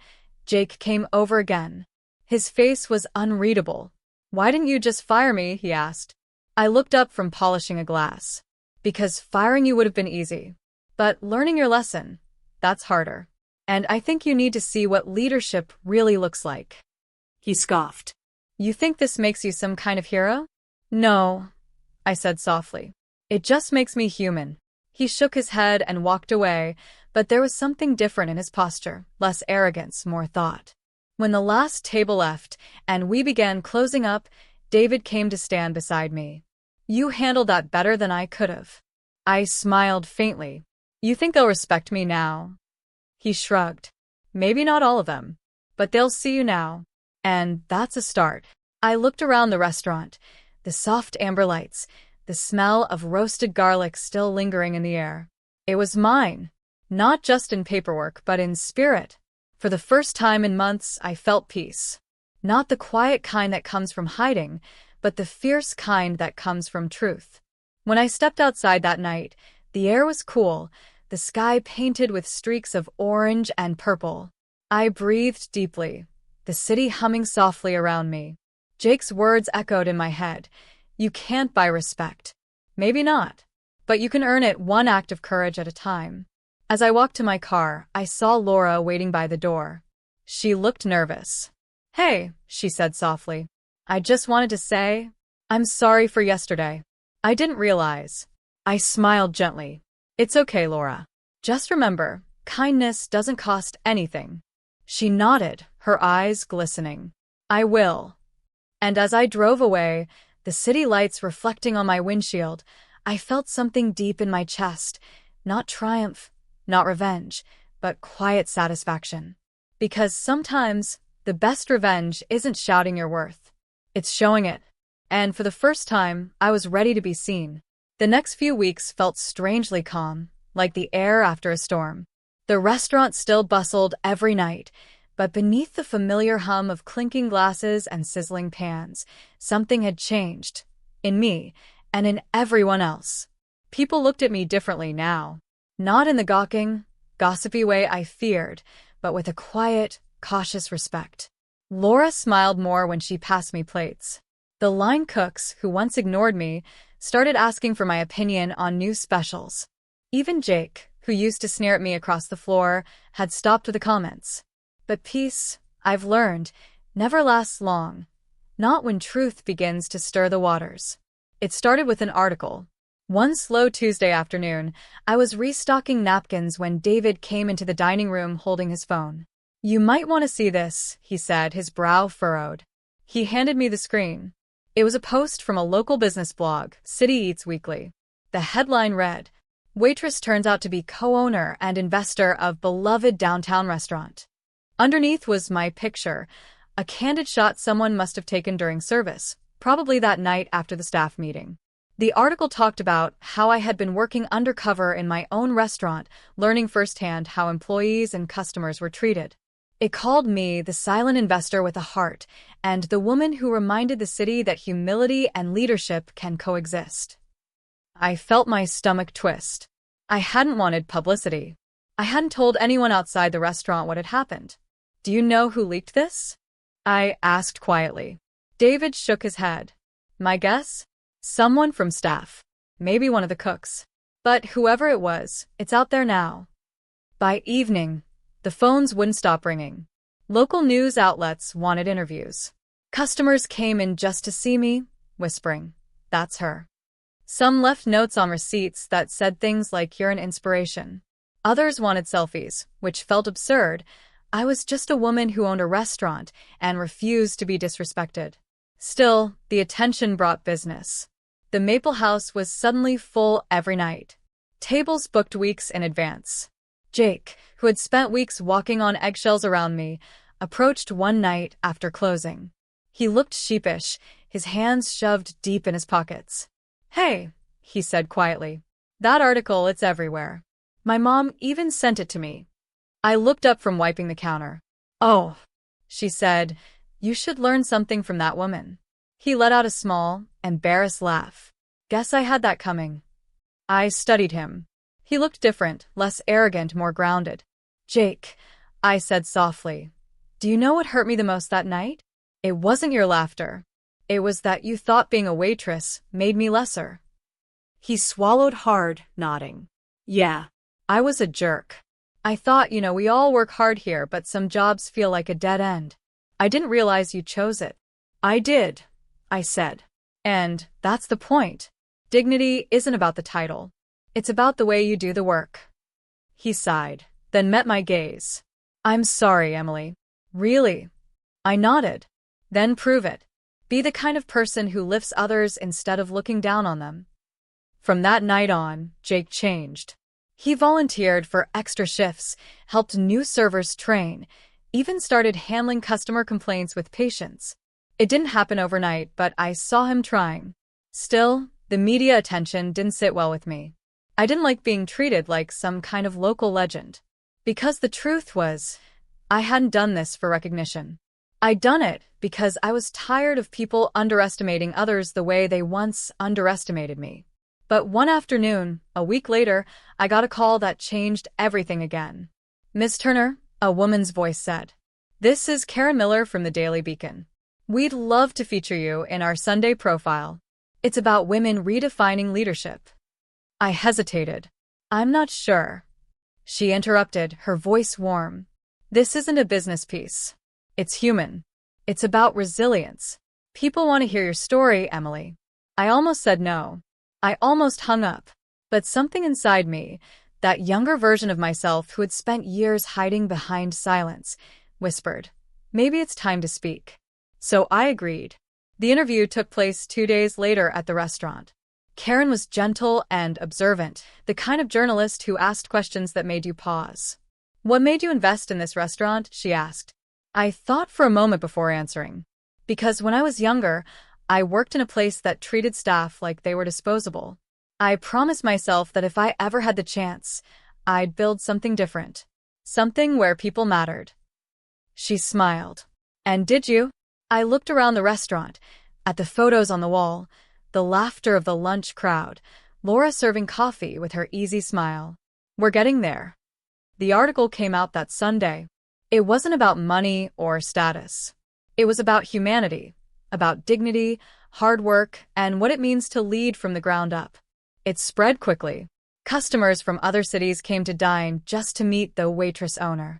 Jake came over again. His face was unreadable. Why didn't you just fire me? He asked. I looked up from polishing a glass. Because firing you would have been easy. But learning your lesson, that's harder. And I think you need to see what leadership really looks like. He scoffed. You think this makes you some kind of hero? No, I said softly. It just makes me human. He shook his head and walked away, but there was something different in his posture, less arrogance, more thought. When the last table left and we began closing up, David came to stand beside me. You handled that better than I could have. I smiled faintly. You think they'll respect me now? He shrugged. Maybe not all of them, but they'll see you now. And that's a start. I looked around the restaurant, the soft amber lights, the smell of roasted garlic still lingering in the air. It was mine, not just in paperwork, but in spirit. For the first time in months, I felt peace. Not the quiet kind that comes from hiding, but the fierce kind that comes from truth. When I stepped outside that night, the air was cool, the sky painted with streaks of orange and purple. I breathed deeply, the city humming softly around me. Jake's words echoed in my head. You can't buy respect. Maybe not. But you can earn it one act of courage at a time. As I walked to my car, I saw Laura waiting by the door. She looked nervous. Hey, she said softly. I just wanted to say, I'm sorry for yesterday. I didn't realize. I smiled gently. It's okay, Laura. Just remember, kindness doesn't cost anything. She nodded, her eyes glistening. I will. And as I drove away, the city lights reflecting on my windshield, I felt something deep in my chest. Not triumph, not revenge, but quiet satisfaction. Because sometimes, the best revenge isn't shouting your worth. It's showing it. And for the first time, I was ready to be seen. The next few weeks felt strangely calm, like the air after a storm. The restaurant still bustled every night, But beneath the familiar hum of clinking glasses and sizzling pans, something had changed. In me, and in everyone else. People looked at me differently now. Not in the gawking, gossipy way I feared, but with a quiet, cautious respect. Laura smiled more when she passed me plates. The line cooks, who once ignored me, started asking for my opinion on new specials. Even Jake, who used to sneer at me across the floor, had stopped with the comments. But peace, I've learned, never lasts long. Not when truth begins to stir the waters. It started with an article. One slow Tuesday afternoon, I was restocking napkins when David came into the dining room holding his phone. "You might want to see this," he said, his brow furrowed. He handed me the screen. It was a post from a local business blog, City Eats Weekly. The headline read, "Waitress turns out to be co-owner and investor of beloved downtown restaurant." Underneath was my picture, a candid shot someone must have taken during service, probably that night after the staff meeting. The article talked about how I had been working undercover in my own restaurant, learning firsthand how employees and customers were treated. It called me the silent investor with a heart, and the woman who reminded the city that humility and leadership can coexist. I felt my stomach twist. I hadn't wanted publicity. I hadn't told anyone outside the restaurant what had happened. "Do you know who leaked this?" I asked quietly. David shook his head. "My guess? Someone from staff. Maybe one of the cooks. But whoever it was, it's out there now." By evening, the phones wouldn't stop ringing. Local news outlets wanted interviews. Customers came in just to see me, whispering, "That's her." Some left notes on receipts that said things like, "You're an inspiration." Others wanted selfies, which felt absurd. I was just a woman who owned a restaurant and refused to be disrespected. Still, the attention brought business. The Maple House was suddenly full every night. Tables booked weeks in advance. Jake, who had spent weeks walking on eggshells around me, approached one night after closing. He looked sheepish, his hands shoved deep in his pockets. "Hey," he said quietly. "That article, it's everywhere. My mom even sent it to me." I looked up from wiping the counter. "Oh," she said, "you should learn something from that woman." He let out a small, embarrassed laugh. "Guess I had that coming." I studied him. He looked different, less arrogant, more grounded. "Jake," I said softly, "do you know what hurt me the most that night? It wasn't your laughter. It was that you thought being a waitress made me lesser." He swallowed hard, nodding. "Yeah, I was a jerk. I thought, we all work hard here, but some jobs feel like a dead end. I didn't realize you chose it." "I did," I said. "And that's the point. Dignity isn't about the title. It's about the way you do the work." He sighed, then met my gaze. "I'm sorry, Emily." "Really?" I nodded. "Then prove it. Be the kind of person who lifts others instead of looking down on them." From that night on, Jake changed. He volunteered for extra shifts, helped new servers train, even started handling customer complaints with patience. It didn't happen overnight, but I saw him trying. Still, the media attention didn't sit well with me. I didn't like being treated like some kind of local legend. Because the truth was, I hadn't done this for recognition. I'd done it because I was tired of people underestimating others the way they once underestimated me. But one afternoon, a week later, I got a call that changed everything again. "Miss Turner," a woman's voice said. "This is Karen Miller from the Daily Beacon. We'd love to feature you in our Sunday profile. It's about women redefining leadership." I hesitated. "I'm not sure." She interrupted, her voice warm. "This isn't a business piece. It's human. It's about resilience. People want to hear your story, Emily." I almost said no. I almost hung up. But something inside me, that younger version of myself who had spent years hiding behind silence, whispered, "Maybe it's time to speak." So I agreed. The interview took place 2 days later at the restaurant. Karen was gentle and observant, the kind of journalist who asked questions that made you pause. "What made you invest in this restaurant?" she asked. I thought for a moment before answering. Because when I was younger, I worked in a place that treated staff like they were disposable. I promised myself that if I ever had the chance, I'd build something different. Something where people mattered. She smiled. And did you? I looked around the restaurant, at the photos on the wall, the laughter of the lunch crowd, Laura serving coffee with her easy smile. We're getting there. The article came out that Sunday. It wasn't about money or status. It was about humanity, about dignity, hard work, and what it means to lead from the ground up. It spread quickly. Customers from other cities came to dine just to meet the Waitress owner.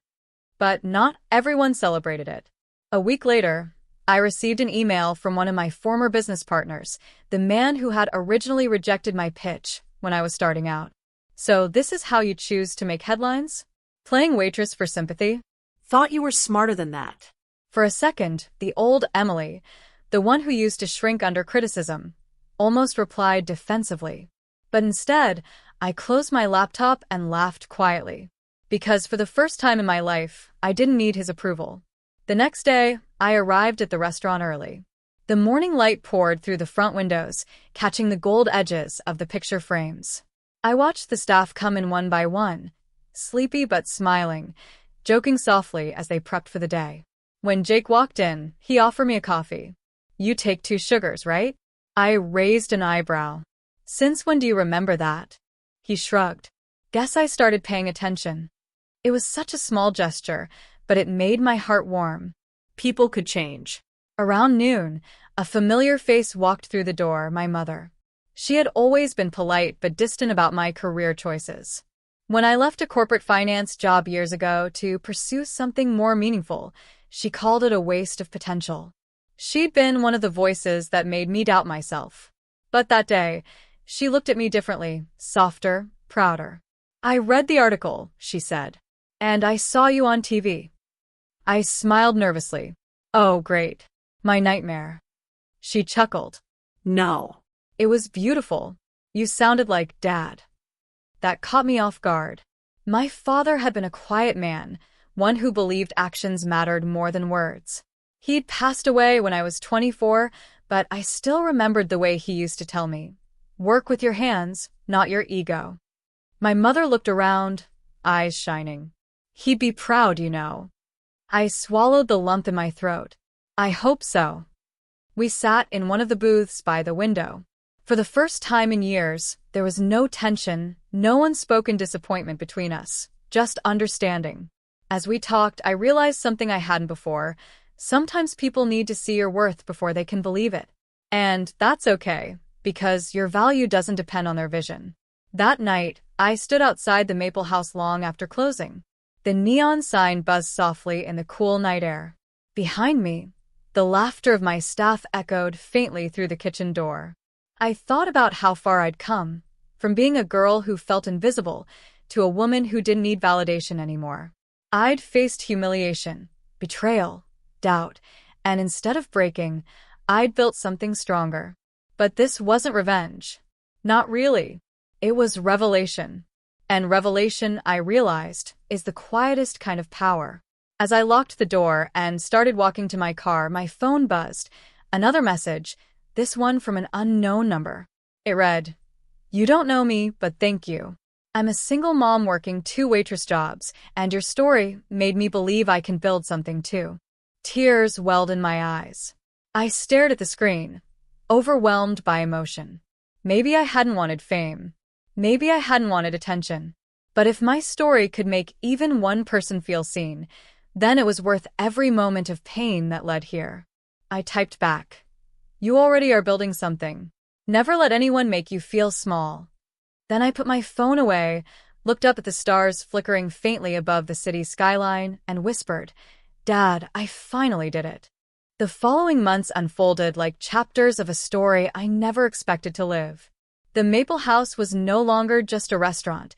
But not everyone celebrated it. A week later, I received an email from one of my former business partners, the man who had originally rejected my pitch when I was starting out. So this is how you choose to make headlines? Playing waitress for sympathy? Thought you were smarter than that. For a second, the old Emily, the one who used to shrink under criticism, almost replied defensively. But instead, I closed my laptop and laughed quietly. Because for the first time in my life, I didn't need his approval. The next day, I arrived at the restaurant early. The morning light poured through the front windows, catching the gold edges of the picture frames. I watched the staff come in one by one, sleepy but smiling, joking softly as they prepped for the day. When Jake walked in, he offered me a coffee. You take 2 sugars, right? I raised an eyebrow. Since when do you remember that? He shrugged. Guess I started paying attention. It was such a small gesture, but it made my heart warm. People could change. Around noon, a familiar face walked through the door, my mother. She had always been polite but distant about my career choices. When I left a corporate finance job years ago to pursue something more meaningful, she called it a waste of potential. She'd been one of the voices that made me doubt myself. But that day, she looked at me differently, softer, prouder. I read the article, she said. And I saw you on TV. I smiled nervously. Oh, great. My nightmare. She chuckled. No. It was beautiful. You sounded like Dad. That caught me off guard. My father had been a quiet man, one who believed actions mattered more than words. He'd passed away when I was 24, but I still remembered the way he used to tell me, work with your hands, not your ego. My mother looked around, eyes shining. He'd be proud, you know. I swallowed the lump in my throat. I hope so. We sat in one of the booths by the window. For the first time in years, there was no tension, no unspoken disappointment between us, just understanding. As we talked, I realized something I hadn't before. Sometimes people need to see your worth before they can believe it. And that's okay, because your value doesn't depend on their vision. That night, I stood outside the Maple House long after closing. The neon sign buzzed softly in the cool night air. Behind me, the laughter of my staff echoed faintly through the kitchen door. I thought about how far I'd come, from being a girl who felt invisible to a woman who didn't need validation anymore. I'd faced humiliation, betrayal, doubt, and instead of breaking, I'd built something stronger. But this wasn't revenge. Not really. It was revelation. And revelation, I realized, is the quietest kind of power. As I locked the door and started walking to my car, my phone buzzed. Another message, this one from an unknown number. It read, "You don't know me, but thank you. I'm a single mom working 2 waitress jobs, and your story made me believe I can build something too." Tears welled in my eyes. I stared at the screen, overwhelmed by emotion. Maybe I hadn't wanted fame. Maybe I hadn't wanted attention. But if my story could make even one person feel seen, then it was worth every moment of pain that led here. I typed back, "You already are building something. Never let anyone make you feel small." Then I put my phone away, looked up at the stars flickering faintly above the city skyline, and whispered, "Dad, I finally did it." The following months unfolded like chapters of a story I never expected to live. The Maple House was no longer just a restaurant.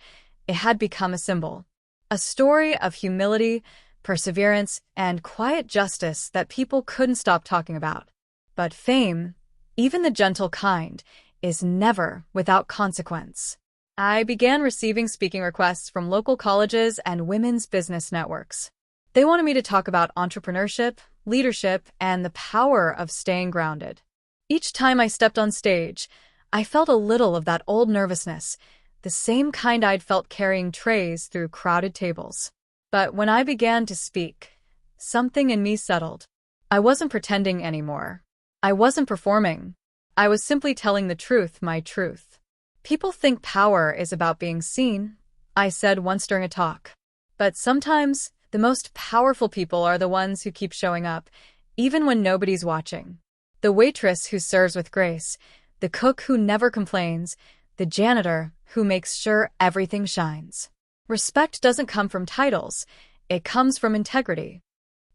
It had become a symbol. A story of humility, perseverance, and quiet justice that people couldn't stop talking about. But fame, even the gentle kind, is never without consequence. I began receiving speaking requests from local colleges and women's business networks. They wanted me to talk about entrepreneurship, leadership, and the power of staying grounded. Each time I stepped on stage, I felt a little of that old nervousness, the same kind I'd felt carrying trays through crowded tables. But when I began to speak, something in me settled. I wasn't pretending anymore. I wasn't performing. I was simply telling the truth, my truth. People think power is about being seen, I said once during a talk. But sometimes, the most powerful people are the ones who keep showing up, even when nobody's watching. The waitress who serves with grace, the cook who never complains, the janitor who makes sure everything shines. Respect doesn't come from titles, it comes from integrity.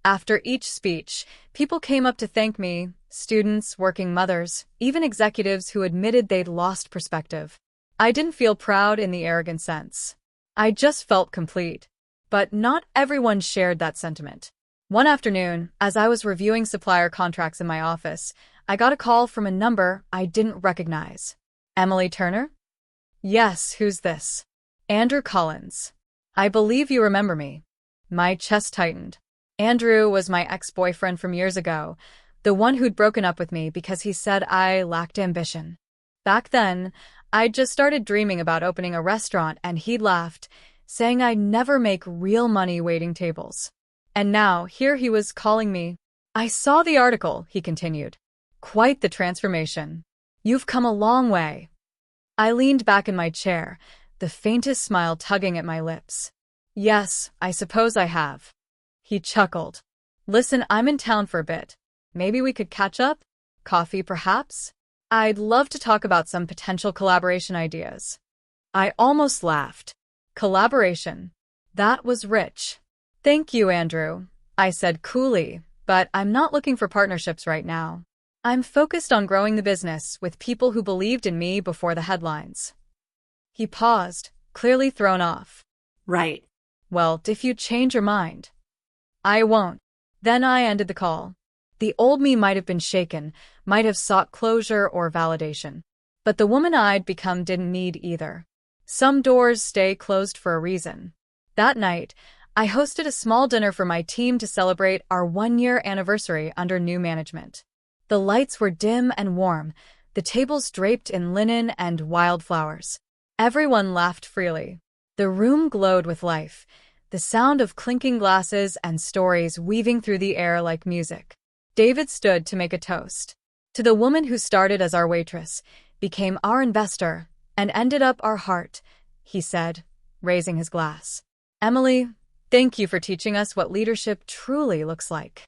After each speech, people came up to thank me, students, working mothers, even executives who admitted they'd lost perspective. I didn't feel proud in the arrogant sense. I just felt complete. But not everyone shared that sentiment. One afternoon, as I was reviewing supplier contracts in my office, I got a call from a number I didn't recognize. Emily Turner? Yes, who's this? Andrew Collins. I believe you remember me. My chest tightened. Andrew was my ex-boyfriend from years ago, the one who'd broken up with me because he said I lacked ambition. Back then, I'd just started dreaming about opening a restaurant and he'd laughed, saying I'd never make real money waiting tables. And now, here he was calling me. I saw the article, he continued. Quite the transformation. You've come a long way. I leaned back in my chair, the faintest smile tugging at my lips. Yes, I suppose I have. He chuckled. Listen, I'm in town for a bit. Maybe we could catch up? Coffee, perhaps? I'd love to talk about some potential collaboration ideas. I almost laughed. Collaboration. That was rich. Thank you, Andrew, I said coolly, but I'm not looking for partnerships right now. I'm focused on growing the business with people who believed in me before the headlines. He paused, clearly thrown off. Right. Well, if you change your mind. I won't. Then I ended the call. The old me might have been shaken, might have sought closure or validation. But the woman I'd become didn't need either. Some doors stay closed for a reason. That night, I hosted a small dinner for my team to celebrate our 1-year anniversary under new management. The lights were dim and warm, the tables draped in linen and wildflowers. Everyone laughed freely. The room glowed with life, the sound of clinking glasses and stories weaving through the air like music. David stood to make a toast. To the woman who started as our waitress, became our investor, and ended up our heart, he said, raising his glass. Emily, thank you for teaching us what leadership truly looks like.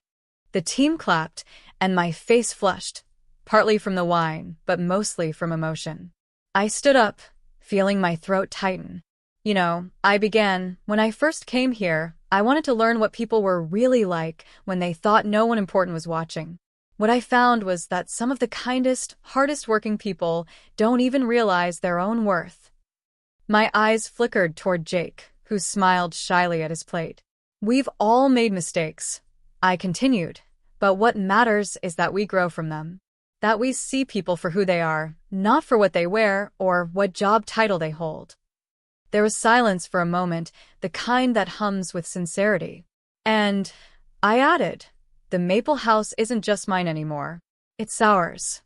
The team clapped, and my face flushed, partly from the wine, but mostly from emotion. I stood up, feeling my throat tighten. I began, when I first came here, I wanted to learn what people were really like when they thought no one important was watching. What I found was that some of the kindest, hardest working people don't even realize their own worth. My eyes flickered toward Jake, who smiled shyly at his plate. We've all made mistakes, I continued, but what matters is that we grow from them. That we see people for who they are, not for what they wear or what job title they hold. There was silence for a moment, the kind that hums with sincerity. And I added, the Maple House isn't just mine anymore. It's ours.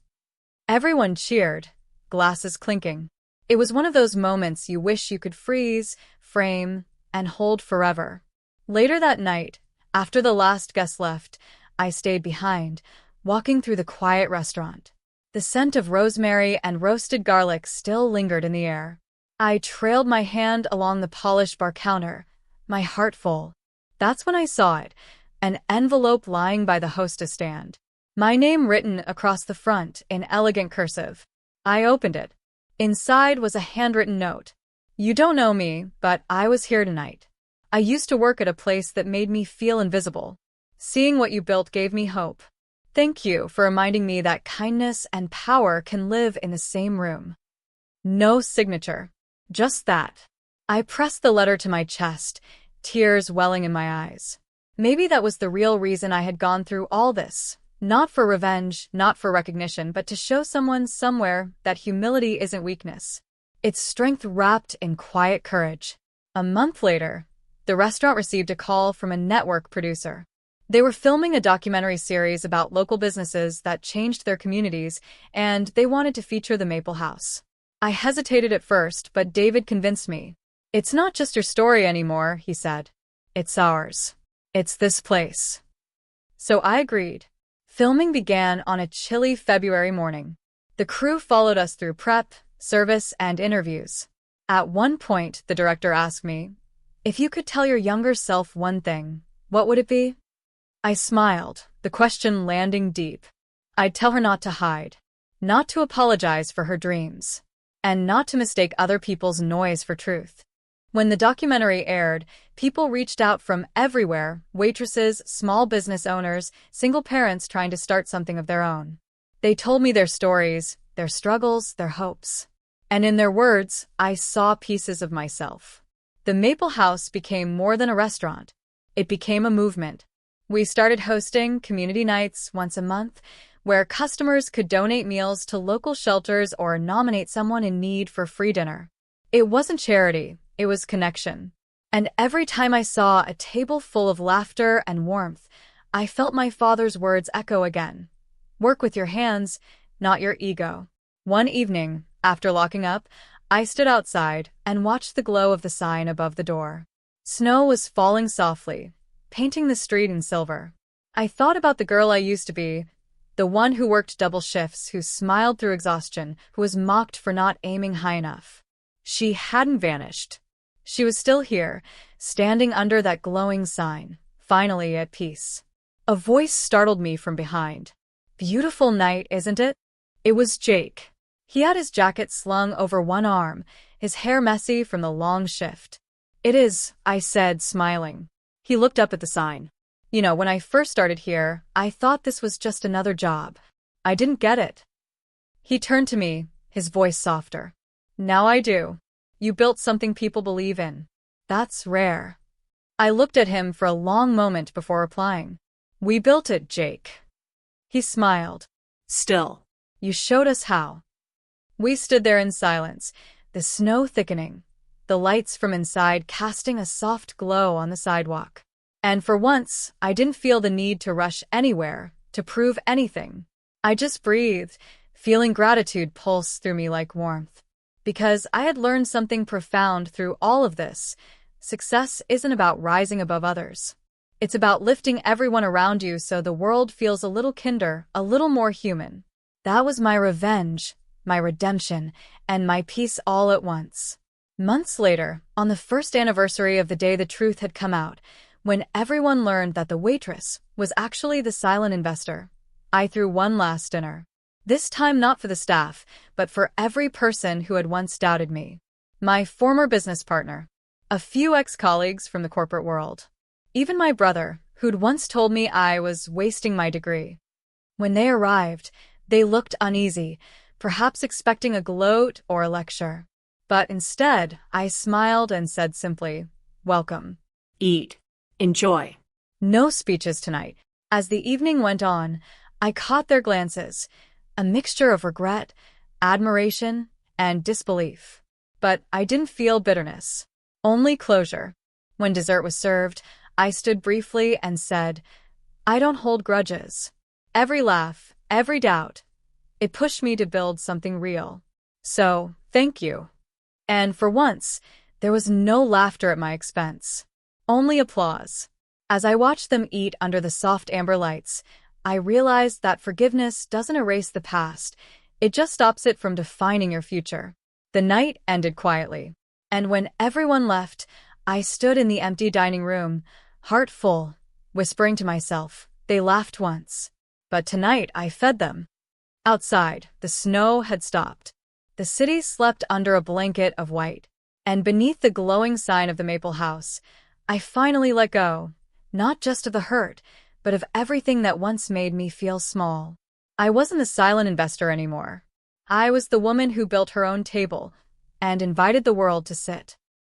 Everyone cheered, glasses clinking. It was one of those moments you wish you could freeze, frame, and hold forever. Later that night, after the last guest left, I stayed behind, walking through the quiet restaurant. The scent of rosemary and roasted garlic still lingered in the air. I trailed my hand along the polished bar counter, my heart full. That's when I saw it, an envelope lying by the hostess stand. My name written across the front in elegant cursive. I opened it. Inside was a handwritten note. You don't know me, but I was here tonight. I used to work at a place that made me feel invisible. Seeing what you built gave me hope. Thank you for reminding me that kindness and power can live in the same room. No signature. Just that. I pressed the letter to my chest, tears welling in my eyes. Maybe that was the real reason I had gone through all this. Not for revenge, not for recognition, but to show someone somewhere that humility isn't weakness. It's strength wrapped in quiet courage. A month later, the restaurant received a call from a network producer. They were filming a documentary series about local businesses that changed their communities, and they wanted to feature the Maple House. I hesitated at first, but David convinced me. It's not just your story anymore, he said. It's ours. It's this place. So I agreed. Filming began on a chilly February morning. The crew followed us through prep, service, and interviews. At one point, the director asked me, "If you could tell your younger self one thing, what would it be?" I smiled, the question landing deep. I'd tell her not to hide, not to apologize for her dreams, and not to mistake other people's noise for truth. When the documentary aired, people reached out from everywhere: waitresses, small business owners, single parents trying to start something of their own. They told me their stories, their struggles, their hopes. And in their words, I saw pieces of myself. The Maple House became more than a restaurant. It became a movement. We started hosting community nights once a month, where customers could donate meals to local shelters or nominate someone in need for free dinner. It wasn't charity, it was connection. And every time I saw a table full of laughter and warmth, I felt my father's words echo again. Work with your hands, not your ego. One evening, after locking up, I stood outside and watched the glow of the sign above the door. Snow was falling softly, painting the street in silver. I thought about the girl I used to be, the one who worked double shifts, who smiled through exhaustion, who was mocked for not aiming high enough. She hadn't vanished. She was still here, standing under that glowing sign, finally at peace. A voice startled me from behind. "Beautiful night, isn't it?" It was Jake. He had his jacket slung over one arm, his hair messy from the long shift. "It is," I said, smiling. He looked up at the sign. When I first started here, I thought this was just another job. I didn't get it." He turned to me, his voice softer. "Now I do. You built something people believe in. That's rare." I looked at him for a long moment before replying. "We built it, Jake." He smiled. Still. "You showed us how." We stood there in silence, the snow thickening, the lights from inside casting a soft glow on the sidewalk. And for once, I didn't feel the need to rush anywhere, to prove anything. I just breathed, feeling gratitude pulse through me like warmth. Because I had learned something profound through all of this. Success isn't about rising above others. It's about lifting everyone around you so the world feels a little kinder, a little more human. That was my revenge, my redemption, and my peace all at once. Months later, on the first anniversary of the day the truth had come out, when everyone learned that the waitress was actually the silent investor, I threw one last dinner. This time not for the staff, but for every person who had once doubted me. My former business partner, a few ex-colleagues from the corporate world, even my brother, who'd once told me I was wasting my degree. When they arrived, they looked uneasy, perhaps expecting a gloat or a lecture. But instead, I smiled and said simply, "Welcome. Eat. Enjoy." No speeches tonight. As the evening went on, I caught their glances, a mixture of regret, admiration, and disbelief. But I didn't feel bitterness, only closure. When dessert was served, I stood briefly and said, "I don't hold grudges." Every laugh, every doubt, it pushed me to build something real. So, thank you. And for once, there was no laughter at my expense. Only applause. As I watched them eat under the soft amber lights, I realized that forgiveness doesn't erase the past, it just stops it from defining your future. The night ended quietly, and when everyone left, I stood in the empty dining room, heart full, whispering to myself, they laughed once. But tonight I fed them. Outside, the snow had stopped. The city slept under a blanket of white, and beneath the glowing sign of the Maple House, I finally let go, not just of the hurt, but of everything that once made me feel small. I wasn't the silent investor anymore. I was the woman who built her own table and invited the world to sit.